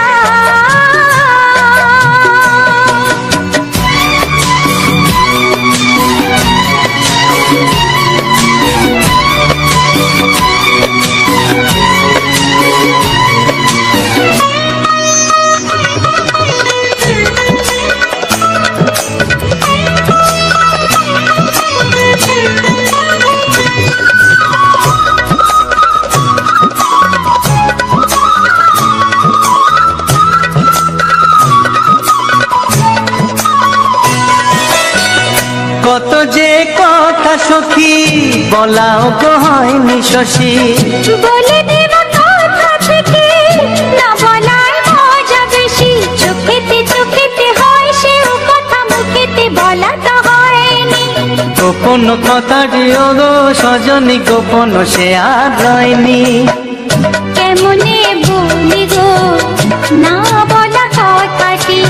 কত যে কথা সখী বলাও তো হয়নি শশী, বলে দেব কথা থেকে না বলার মজা বেশি। চোখেতে চোখেতে হয় সেও কথা, মুখেতে বলা তো হয়নি। গোপন কথা দিও গো সজনী, গোপন সে আর রয়নি। কেমনে বলি গো না বলা কথাটি,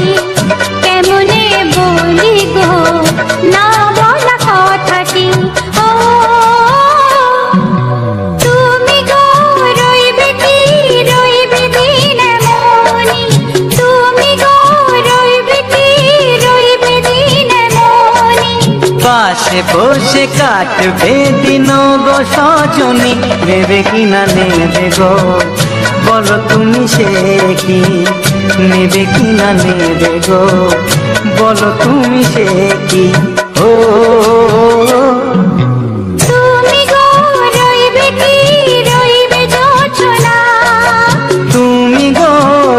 কেমনে বলি গো না বলা কথাটি। ও তুমি গো রইবে কি রইবে দিন এমনি, তুমি গো রইবে কি রইবে দিন এমনি। পাশে বসে কাটবে দিন গো সজনী, নেবে কিনা নেবে গো বলো তুমি সে কি, নেবে কিনা নেবে গো বলো তুমি সে কি। ও তুমি গো রইবে কি রইবে যোচনা, তুমি গো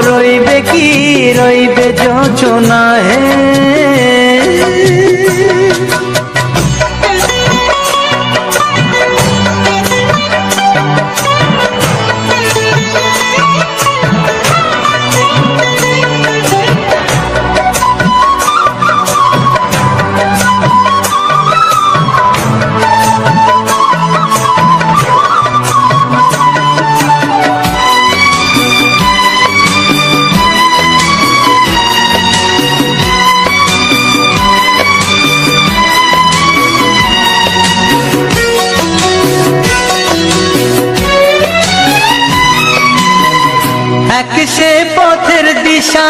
রইবে কি রইবে যোচনা হে। এক সে পথের দিশা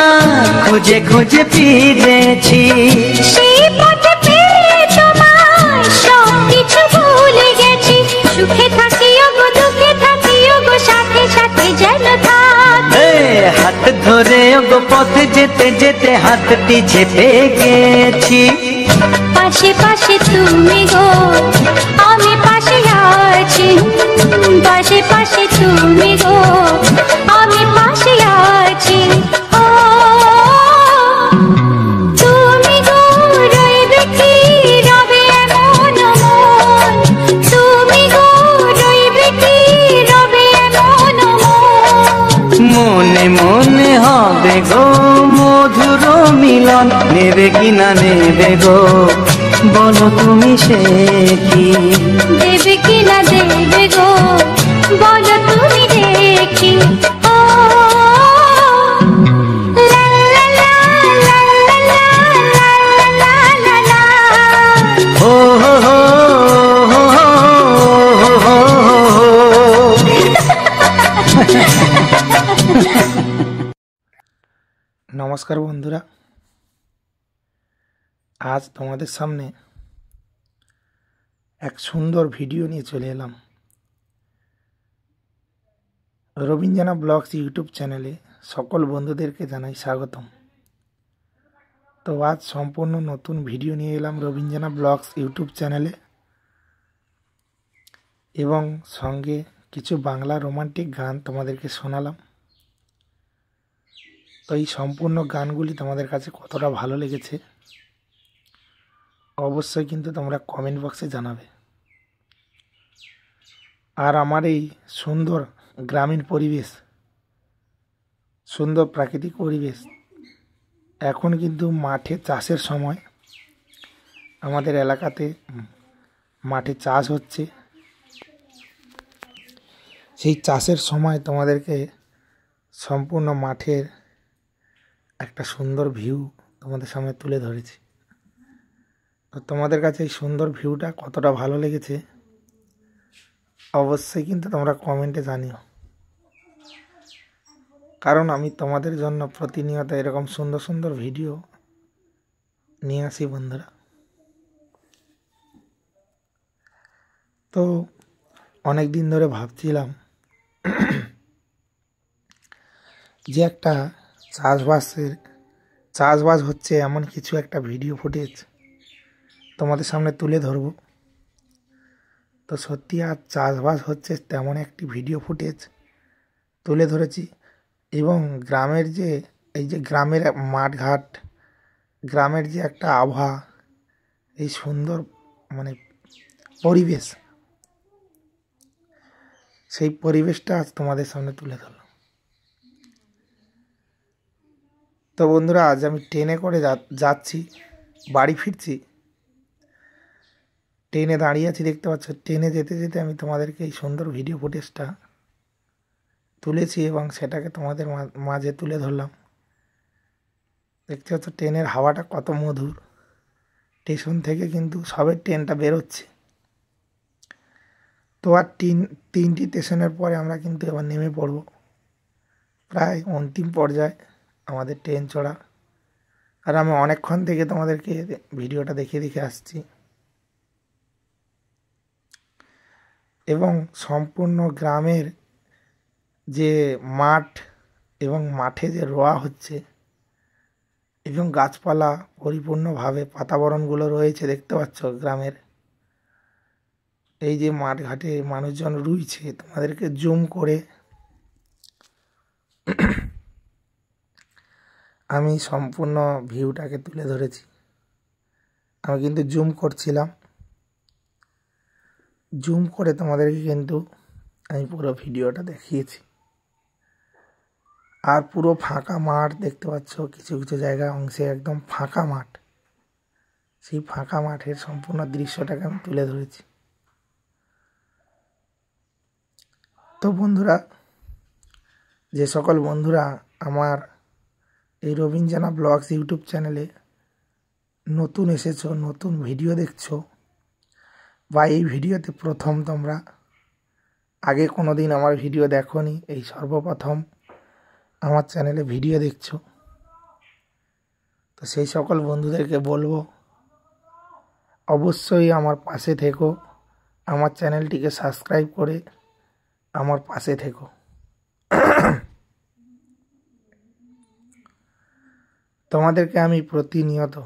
খুঁজে খুঁজে ফিরেছি, সেই পথে পেয়ে তোমায় সব কিছু ভুলে গেছি। সুখে থাকিও গো দুঃখে থাকিও গো সাথে সাথে যেন থাক। হাত ধরে গো পথে যেতে যেতে হাতটি চেপে গেছি। পাশে পাশে তুমি গো আমি পাশে আছি, পাশে পাশে তুমি গো আমি পাশে আছি। ও তুমি গো রইবে কি রবে এমন মন, তুমি গো রইবে কি রবে এমন মন। মনে মনে হবে গো মধুর মিলন, নেবে কিনা নেবে গো বলো তুমি সে কি, দেবে কি না দেবে গো বলো তুমি দেখি। ও লা লা লা লা লা লা লা লা লা। ও হো হো হো হো হো হো। নমস্কার বন্ধুরা, আজ তোমাদের সামনে এক সুন্দর ভিডিও নিয়ে চলে এলাম। রবীন্দ্রনাথ ব্লগস ইউটিউব চ্যানেলে সকল বন্ধুদেরকে জানাই স্বাগতম। তো আজ সম্পূর্ণ নতুন ভিডিও নিয়ে এলাম রবীন্দ্রনাথ ব্লগস ইউটিউব চ্যানেলে, এবং সঙ্গে কিছু বাংলা রোমান্টিক গান তোমাদেরকে শোনালাম। তো এই সম্পূর্ণ গানগুলি তোমাদের কাছে কতটা ভালো লেগেছে অবশ্যই কিন্তু তোমরা কমেন্ট বক্সে জানাবে। আর আমার এই সুন্দর গ্রামীণ পরিবেশ, সুন্দর প্রাকৃতিক পরিবেশ, এখন কিন্তু মাঠে চাষের সময়, আমাদের এলাকাতে মাঠে চাষ হচ্ছে। সেই চাষের সময় তোমাদেরকে সম্পূর্ণ মাঠের একটা সুন্দর ভিউ তোমাদের সামনে তুলে ধরেছি। তো তোমাদের কাছে এই সুন্দর ভিউটা কতটা ভালো লেগেছে অবশ্যই কিন্তু তোমরা কমেন্টে জানিও, কারণ আমি তোমাদের জন্য প্রতিনিয়ত এরকম সুন্দর সুন্দর ভিডিও নিয়ে আসি বন্ধুরা। তো অনেক দিন ধরে ভাবছিলাম যে একটা চাষবাস হচ্ছে এমন কিছু একটা ভিডিও ফুটেজ তোমাদের সামনে তুলে ধরব। তো সত্যি আর চাষবাস হচ্ছে তেমন একটি ভিডিও ফুটেজ তুলে ধরেছি, এবং গ্রামের যে এই যে গ্রামের মাঠঘাট, গ্রামের যে একটা আবহাওয়া, এই সুন্দর মানে পরিবেশ, সেই পরিবেশটা আজ তোমাদের সামনে তুলে ধরলাম। তো বন্ধুরা, আজ আমি ট্রেনে করে যাচ্ছি, বাড়ি ফিরছি, ট্রেনে দাঁড়িয়ে আছি দেখতে পাচ্ছ। ট্রেনে যেতে যেতে আমি তোমাদেরকে এই সুন্দর ভিডিও ফুটেজটা তুলেছি এবং সেটাকে তোমাদের মাঝে তুলে ধরলাম। দেখতে পাচ্ছ ট্রেনের হাওয়াটা কত মধুর। স্টেশন থেকে কিন্তু সবে ট্রেনটা বেরোচ্ছে। তো আর তিনটি স্টেশনের পরে আমরা কিন্তু এবার নেমে পড়ব। প্রায় অন্তিম পর্যায়ে আমাদের ট্রেন চড়া। আর আমি অনেকক্ষণ থেকে তোমাদেরকে ভিডিওটা দেখিয়ে আসছি। এবং সম্পূর্ণ গ্রামের যে মাঠ এবং মাঠে যে রোয়া হচ্ছে এবং গাছপালা পরিপূর্ণভাবে পাতাবরণগুলো রয়েছে দেখতে পাচ্ছ গ্রামের। এই যে মাঠ ঘাটে মানুষজন রুইছে, তোমাদেরকে জুম করে আমি সম্পূর্ণ ভিউটাকে তুলে ধরেছি। আমি কিন্তু জুম করছিলাম, জুম করে তোমাদেরকে কিন্তু আমি পুরো ভিডিওটা দেখিয়েছি। আর পুরো ফাঁকা মাঠ দেখতে পাচ্ছ, কিছু কিছু জায়গা অংশে একদম ফাঁকা মাঠ। সেই ফাঁকা মাঠের সম্পূর্ণ দৃশ্যটাকে আমি তুলে ধরেছি। তো বন্ধুরা, যে সকল বন্ধুরা আমার এই রবিন জানা ব্লগস ইউটিউব চ্যানেলে নতুন এসেছো, নতুন ভিডিও দেখছো, বা এই ভিডিওতে প্রথম তোমরা আগে কোনো দিন আমার ভিডিও দেখোনি, এই সর্বপ্রথম আমার চ্যানেলে ভিডিও দেখছো, তো সেই সকল বন্ধুদেরকে বলবো অবশ্যই আমার পাশে থেকো, আমার চ্যানেলটিকে সাবস্ক্রাইব করে আমার পাশে থেকো। তোমাদেরকে আমি প্রতিনিয়ত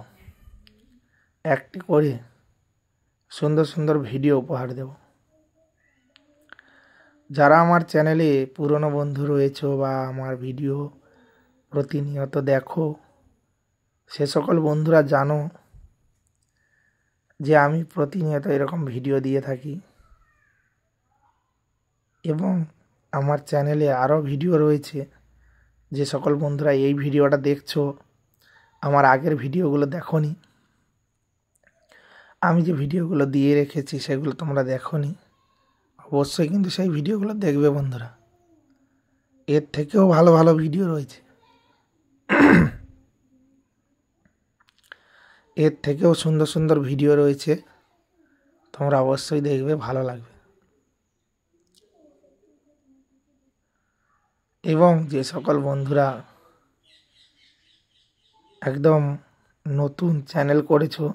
একটি করে সুন্দর সুন্দর ভিডিও উপহার দেব। যারা আমার চ্যানেলে পুরনো বন্ধু রয়েছে বা আমার ভিডিও প্রতিনিয়ত দেখো, সে সকল বন্ধুরা জানো যে আমি প্রতিনিয়ত এরকম ভিডিও দিয়ে থাকি। এবং আমার চ্যানেলে আরও ভিডিও রয়েছে। যে সকল বন্ধুরা এই ভিডিওটা দেখছো, আমার আগের ভিডিওগুলো দেখোনি, আমি যে ভিডিওগুলো দিয়ে রেখেছি সেগুলো তোমরা দেখোনি, অবশ্যই কিন্তু সেই ভিডিওগুলো দেখবে বন্ধুরা। এর থেকেও ভালো ভালো ভিডিও রয়েছে, এর থেকেও সুন্দর সুন্দর ভিডিও রয়েছে, তোমরা অবশ্যই দেখবে, ভালো লাগবে। এবং যে সকল বন্ধুরা একদম নতুন চ্যানেল করেছো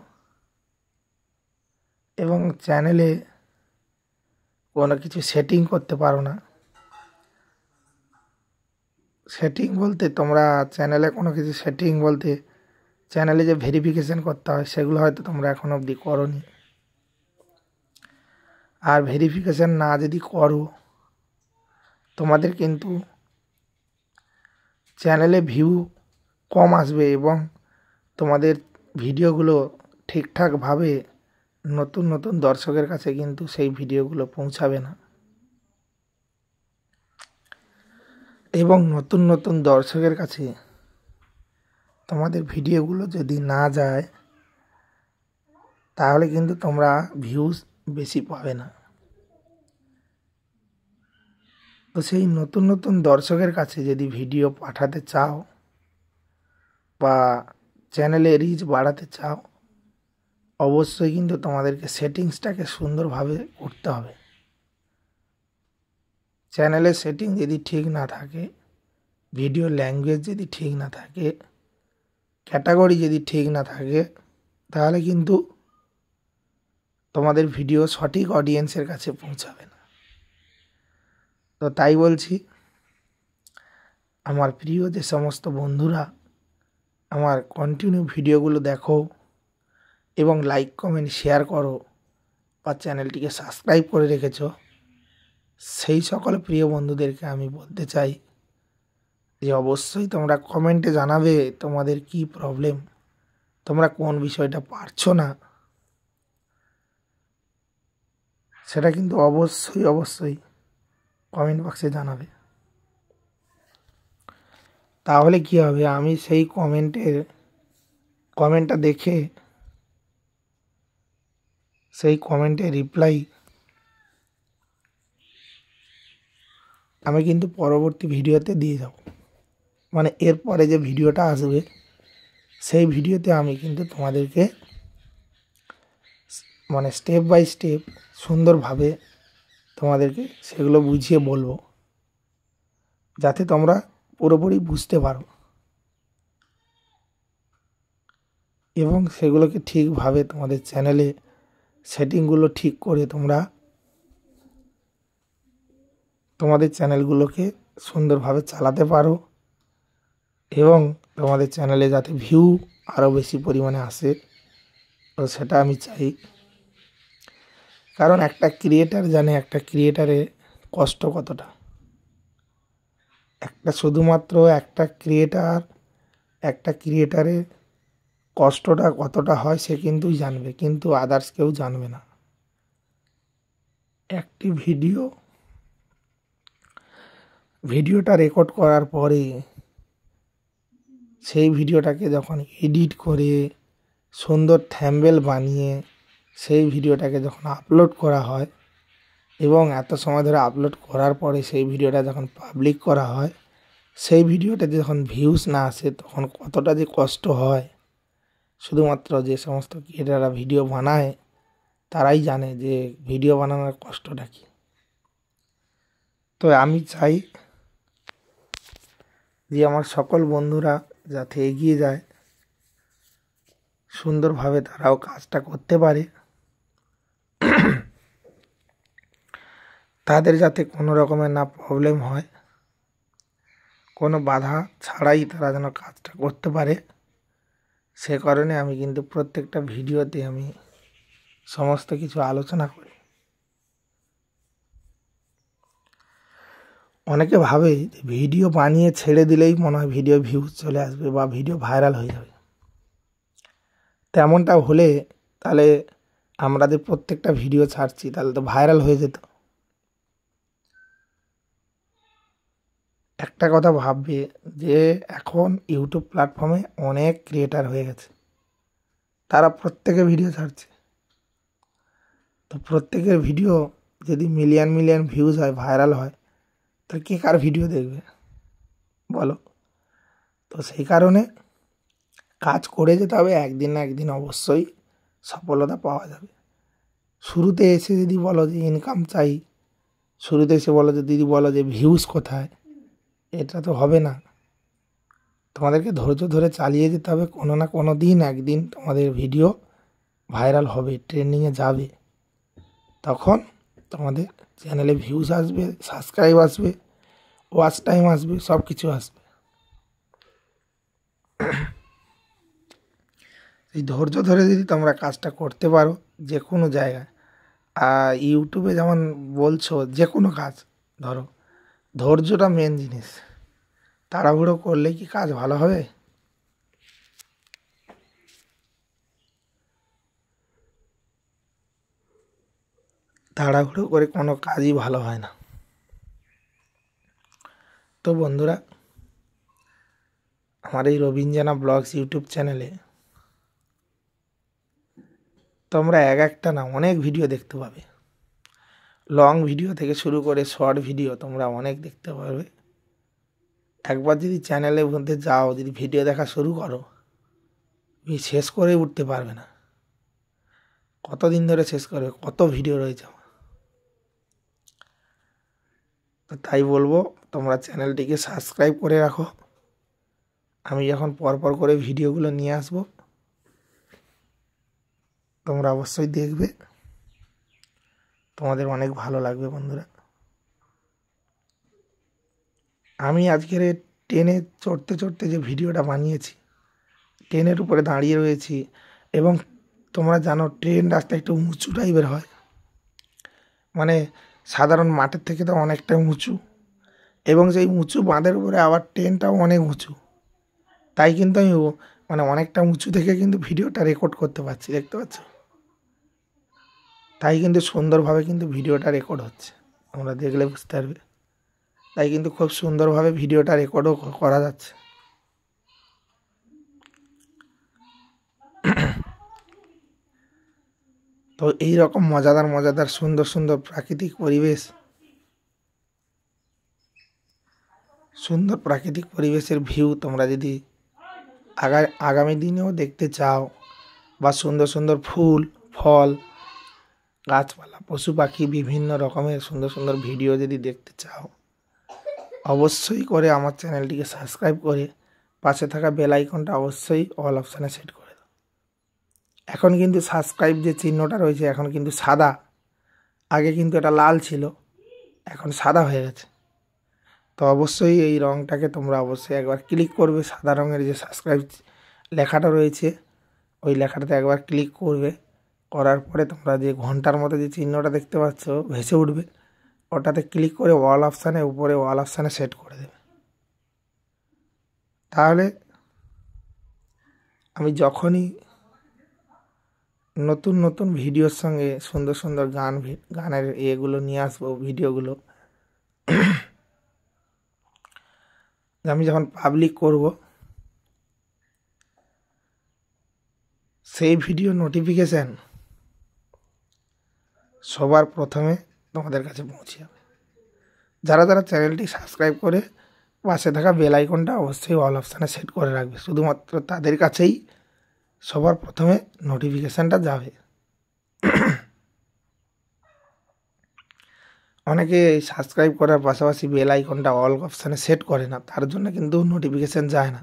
এবং চ্যানেলে কোনো কিছু সেটিং করতে পারো না, সেটিং বলতে তোমরা চ্যানেলে কোনো কিছু সেটিং বলতে চ্যানেলে যে ভেরিফিকেশন করতে হয় সেগুলো হয়তো তোমরা এখন অবধি করোনি। আর ভেরিফিকেশন না যদি করো, তোমাদের কিন্তু চ্যানেলে ভিউ কম আসবে এবং তোমাদের ভিডিওগুলো ঠিকঠাকভাবে নতুন নতুন দর্শকের কাছে কিন্তু সেই ভিডিওগুলো পৌঁছাবে না। এবং নতুন নতুন দর্শকের কাছে তোমাদের ভিডিওগুলো যদি না যায়, তাহলে কিন্তু তোমরা ভিউজ বেশি পাবে না। তো সেই নতুন নতুন দর্শকের কাছে যদি ভিডিও পাঠাতে চাও বা চ্যানেলে রিচ বাড়াতে চাও, অবশ্যই কিন্তু তোমাদেরকে সেটিংসটাকে সুন্দরভাবে করতে হবে। চ্যানেলের সেটিং যদি ঠিক না থাকে, ভিডিও ল্যাঙ্গুয়েজ যদি ঠিক না থাকে, ক্যাটাগরি যদি ঠিক না থাকে, তাহলে কিন্তু তোমাদের ভিডিও সঠিক অডিয়েন্সের কাছে পৌঁছাবে না। তো তাই বলছি, আমার প্রিয় যে সমস্ত বন্ধুরা আমার কন্টিনিউ ভিডিওগুলো দেখো এবং লাইক কমেন্ট শেয়ার করো বা চ্যানেলটিকে সাবস্ক্রাইব করে রেখেছো, সেই সকল প্রিয় বন্ধুদেরকে আমি বলতে চাই যে অবশ্যই তোমরা কমেন্টে জানাবে তোমাদের কি প্রবলেম, তোমরা কোন বিষয়টা পারছো না, সেটা কিন্তু অবশ্যই অবশ্যই কমেন্ট বক্সে জানাবে। তাহলে কি হবে, আমি সেই কমেন্টটা দেখে সেই কমেন্টে রিপ্লাই আমি কিন্তু পরবর্তী ভিডিওতে দিয়ে যাব। মানে এরপরে যে ভিডিওটা আসবে সেই ভিডিওতে আমি কিন্তু তোমাদেরকে মানে স্টেপ বাই স্টেপ সুন্দরভাবে তোমাদেরকে সেগুলো বুঝিয়ে বলবো, যাতে তোমরা পুরোপুরি বুঝতে পারো এবং সেগুলোকে ঠিকভাবে তোমাদের চ্যানেলে সেটিংগুলো ঠিক করে তোমরা তোমাদের চ্যানেলগুলোকে সুন্দরভাবে চালাতে পারো এবং তোমাদের চ্যানেলে যাতে ভিউ আরও বেশি পরিমাণে আসে, তো সেটা আমি চাই। কারণ একটা ক্রিয়েটার জানে একটা ক্রিয়েটারের কষ্ট কতটা। শুধুমাত্র একটা ক্রিয়েটারের কষ্টটা কতটা হয় সে কিন্তুই জানবে, কিন্তু আদার্স কেউ জানবে না। একটি ভিডিওটা রেকর্ড করার পরে সেই ভিডিওটাকে যখন এডিট করে সুন্দর থাম্বনেল বানিয়ে সেই ভিডিওটাকে যখন আপলোড করা হয় এবং এত সময় ধরে আপলোড করার পরে সেই ভিডিওটা যখন পাবলিক করা হয়, সেই ভিডিওটাতে যখন ভিউজ না আসে তখন কতটা যে কষ্ট হয় শুধুমাত্র যে সমস্ত ক্রিয়েটাররা ভিডিও বানায় তারাই জানে যে ভিডিও বানানোর কষ্টটা কী। তো আমি চাই যে আমার সকল বন্ধুরা যাতে এগিয়ে যায়, সুন্দরভাবে তারাও কাজটা করতে পারে, তাদের যাতে কোনো রকমের না প্রবলেম হয়, কোনো বাধা ছাড়াই তারা যেন কাজটা করতে পারে। সে কারণে আমি কিন্তু প্রত্যেকটা ভিডিওতে আমি সমস্ত কিছু আলোচনা করি। অনেকে ভাবে যে ভিডিও বানিয়ে ছেড়ে দিলেই মনে হয় ভিডিও ভিউজ চলে আসবে বা ভিডিও ভাইরাল হয়ে যাবে। তেমনটা হলে তাহলে আমরা যে প্রত্যেকটা ভিডিও ছাড়ছি তাহলে তো ভাইরাল হয়ে যেত। একটা কথা ভাববে যে এখন ইউটিউব প্ল্যাটফর্মে অনেক ক্রিয়েটার হয়ে গেছে, তারা প্রত্যেকে ভিডিও ছাড়ছে। তো প্রত্যেকের ভিডিও যদি মিলিয়ন ভিউজ হয়, ভাইরাল হয়, তাহলে কে কার ভিডিও দেখবে বলো? তো সেই কারণে কাজ করে যেতে হবে, একদিন না একদিন অবশ্যই সফলতা পাওয়া যাবে। শুরুতে এসে যদি বলো যে ইনকাম চাই, শুরুতে এসে বলো যে ভিউজ কোথায়, এটা তো হবে না। তোমাদেরকে ধৈর্য ধরে চালিয়ে যেতে হবে, কোনো না কোনো দিন একদিন তোমাদের ভিডিও ভাইরাল হবে, ট্রেন্ডিংয়ে যাবে, তখন তোমাদের চ্যানেলে ভিউজ আসবে, সাবস্ক্রাইব আসবে, ওয়াচ টাইম আসবে, সব কিছু আসবে। এই ধৈর্য ধরে যদি তোমরা কাজটা করতে পারো যে কোনো জায়গায়, আর ইউটিউবে যেমন বলছো যে কোনো কাজ ধরো, ধৈর্যটা মেন জিনিস। তাড়াহুড়ো করলে কি কাজ ভালো হবে? তাড়াহুড়ো করে কোনো কাজই ভালো হয় না। তো বন্ধুরা, আমার এই রবীন্দ্রনা ব্লগস ইউটিউব চ্যানেলে তোমরা একটা না অনেক ভিডিও দেখতে পাবে। লং ভিডিও থেকে শুরু করে শর্ট ভিডিও তোমরা অনেক দেখতে পারবে। একবার যদি চ্যানেলের মধ্যে যাও, যদি ভিডিও দেখা শুরু করো, তুমি শেষ করে উঠতে পারবে না। কতদিন ধরে শেষ করবে, কত ভিডিও রয়েছে আমার। তো তাই বলবো তোমরা চ্যানেলটিকে সাবস্ক্রাইব করে রাখো। আমি যখন পরপর করে ভিডিওগুলো নিয়ে আসবো তোমরা অবশ্যই দেখবে, তোমাদের অনেক ভালো লাগবে বন্ধুরা। আমি আজকের ট্রেনে চড়তে চড়তে যে ভিডিওটা বানিয়েছি, ট্রেনের উপরে দাঁড়িয়ে রয়েছি এবং তোমরা জানো ট্রেন রাস্তা একটু উঁচু টাইপের হয়, মানে সাধারণ মাঠের থেকে তো অনেকটা উঁচু, এবং সেই উঁচু বাঁধের উপরে আবার ট্রেনটাও অনেক উঁচু। তাই কিন্তু আমি মানে অনেকটা উঁচু থেকে কিন্তু ভিডিওটা রেকর্ড করতে পারছি, দেখতে পাচ্ছ? তাই কিন্তু সুন্দরভাবে কিন্তু ভিডিওটা রেকর্ড হচ্ছে, তোমরা দেখলে বুঝতে পারবে। তাই কিন্তু খুব সুন্দরভাবে ভিডিওটা রেকর্ডও করা যাচ্ছে। তো এই রকম মজাদার সুন্দর প্রাকৃতিক পরিবেশের ভিউ তোমরা যদি আগামী দিনেও দেখতে চাও, বা সুন্দর সুন্দর ফুল ফল গাছপালা পশু পাখি বিভিন্ন রকমের সুন্দর সুন্দর ভিডিও যদি দেখতে চাও, অবশ্যই করে আমার চ্যানেলটিকে সাবস্ক্রাইব করে পাশে থাকা বেল আইকনটা অবশ্যই অল অপশানে সেট করে দাও। এখন কিন্তু সাবস্ক্রাইব যে চিহ্নটা রয়েছে এখন কিন্তু সাদা, আগে কিন্তু এটা লাল ছিল, এখন সাদা হয়ে গেছে। তো অবশ্যই এই রঙটাকে তোমরা অবশ্যই একবার ক্লিক করবে, সাদা রঙের যে সাবস্ক্রাইব লেখাটা রয়েছে ওই লেখাটাতে একবার ক্লিক করবে, করার পরে তোমরা যে ঘন্টার মতো যে চিহ্নটা দেখতে পাচ্ছ ভেসে উঠবে, ওটাতে ক্লিক করে অল অপশানে উপরে অল অপশানে সেট করে দেবে। তাহলে আমি যখনই নতুন নতুন ভিডিওর সঙ্গে সুন্দর সুন্দর গানের এগুলো নিয়ে আসবো, ভিডিওগুলো আমি যখন পাবলিক করব, সেই ভিডিও নোটিফিকেশান সবার প্রথমে তোমাদের কাছে পৌঁছে যাবে। যারা যারা চ্যানেলটি সাবস্ক্রাইব করে পাশে থাকা বেল আইকনটা অবশ্যই অল অপশানে সেট করে রাখবে, শুধুমাত্র তাদের কাছেই সবার প্রথমে নোটিফিকেশানটা যাবে। অনেকে সাবস্ক্রাইব করার পাশাপাশি বেল আইকনটা অল অপশানে সেট করে না, তার জন্য কিন্তু নোটিফিকেশান যায় না।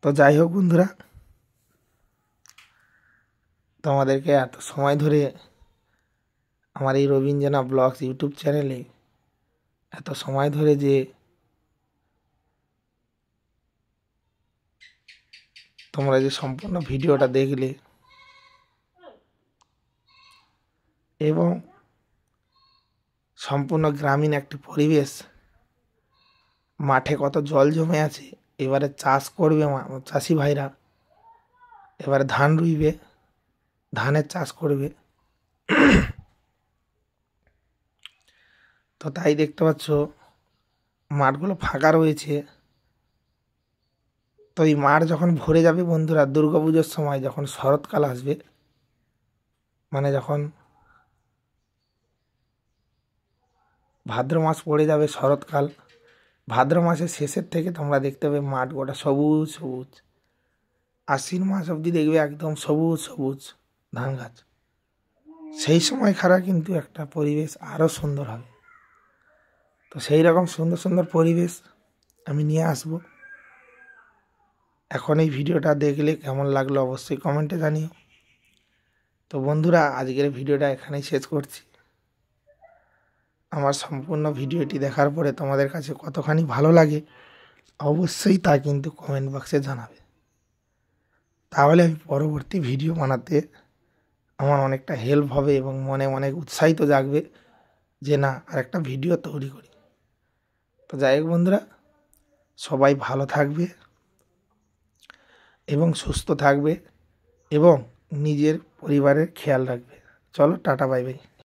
তো যাই হোক বন্ধুরা, তোমাদেরকে এত সময় ধরে আমার এই রবীন্দ্রনাথ ব্লগস ইউটিউব চ্যানেলে এত সময় ধরে যে তোমরা যে সম্পূর্ণ ভিডিওটা দেখলে এবং সম্পূর্ণ গ্রামীণ একটি পরিবেশ, মাঠে কত জল জমে আছে, এবারে চাষ করবে চাষি ভাইরা, এবারে ধান রুইবে, ধানের চাষ করবে। তো তাই দেখতে পাচ্ছ মাঠগুলো ফাঁকা রয়েছে। তো এই মাঠ যখন ভরে যাবে বন্ধুরা, দুর্গাপুজোর সময় যখন শরৎকাল আসবে, মানে যখন ভাদ্র মাস পড়ে যাবে শরৎকাল, ভাদ্র মাসের শেষের থেকে তোমরা দেখতে পাবে মাঠ গোটা সবুজ সবুজ, আশ্বিন মাস অবধি দেখবে একদম সবুজ সবুজ ধান গাছ। সেই সময় খারা কিন্তু একটা পরিবেশ আরও সুন্দর হবে। তো সেই রকম সুন্দর সুন্দর পরিবেশ আমি নিয়ে আসব। এখন এই ভিডিওটা দেখলে কেমন লাগলো অবশ্যই কমেন্টে জানিও। তো বন্ধুরা, আজকের ভিডিওটা এখানেই শেষ করছি। আমার সম্পূর্ণ ভিডিওটি দেখার পরে তোমাদের কাছে কতখানি ভালো লাগে অবশ্যই তা কিন্তু কমেন্ট বক্সে জানাবে। তাহলে আমি পরবর্তী ভিডিও বানাতে আমার অনেকটা হেল্প হবে এবং মনে অনেক উৎসাহিত জাগবে যে না আরেকটা ভিডিও তৈরি করি। তো যাই হোক বন্ধুরা, সবাই ভালো থাকবে এবং সুস্থ থাকবে এবং নিজের পরিবারের খেয়াল রাখবে। চলো টাটা, বাই বাই।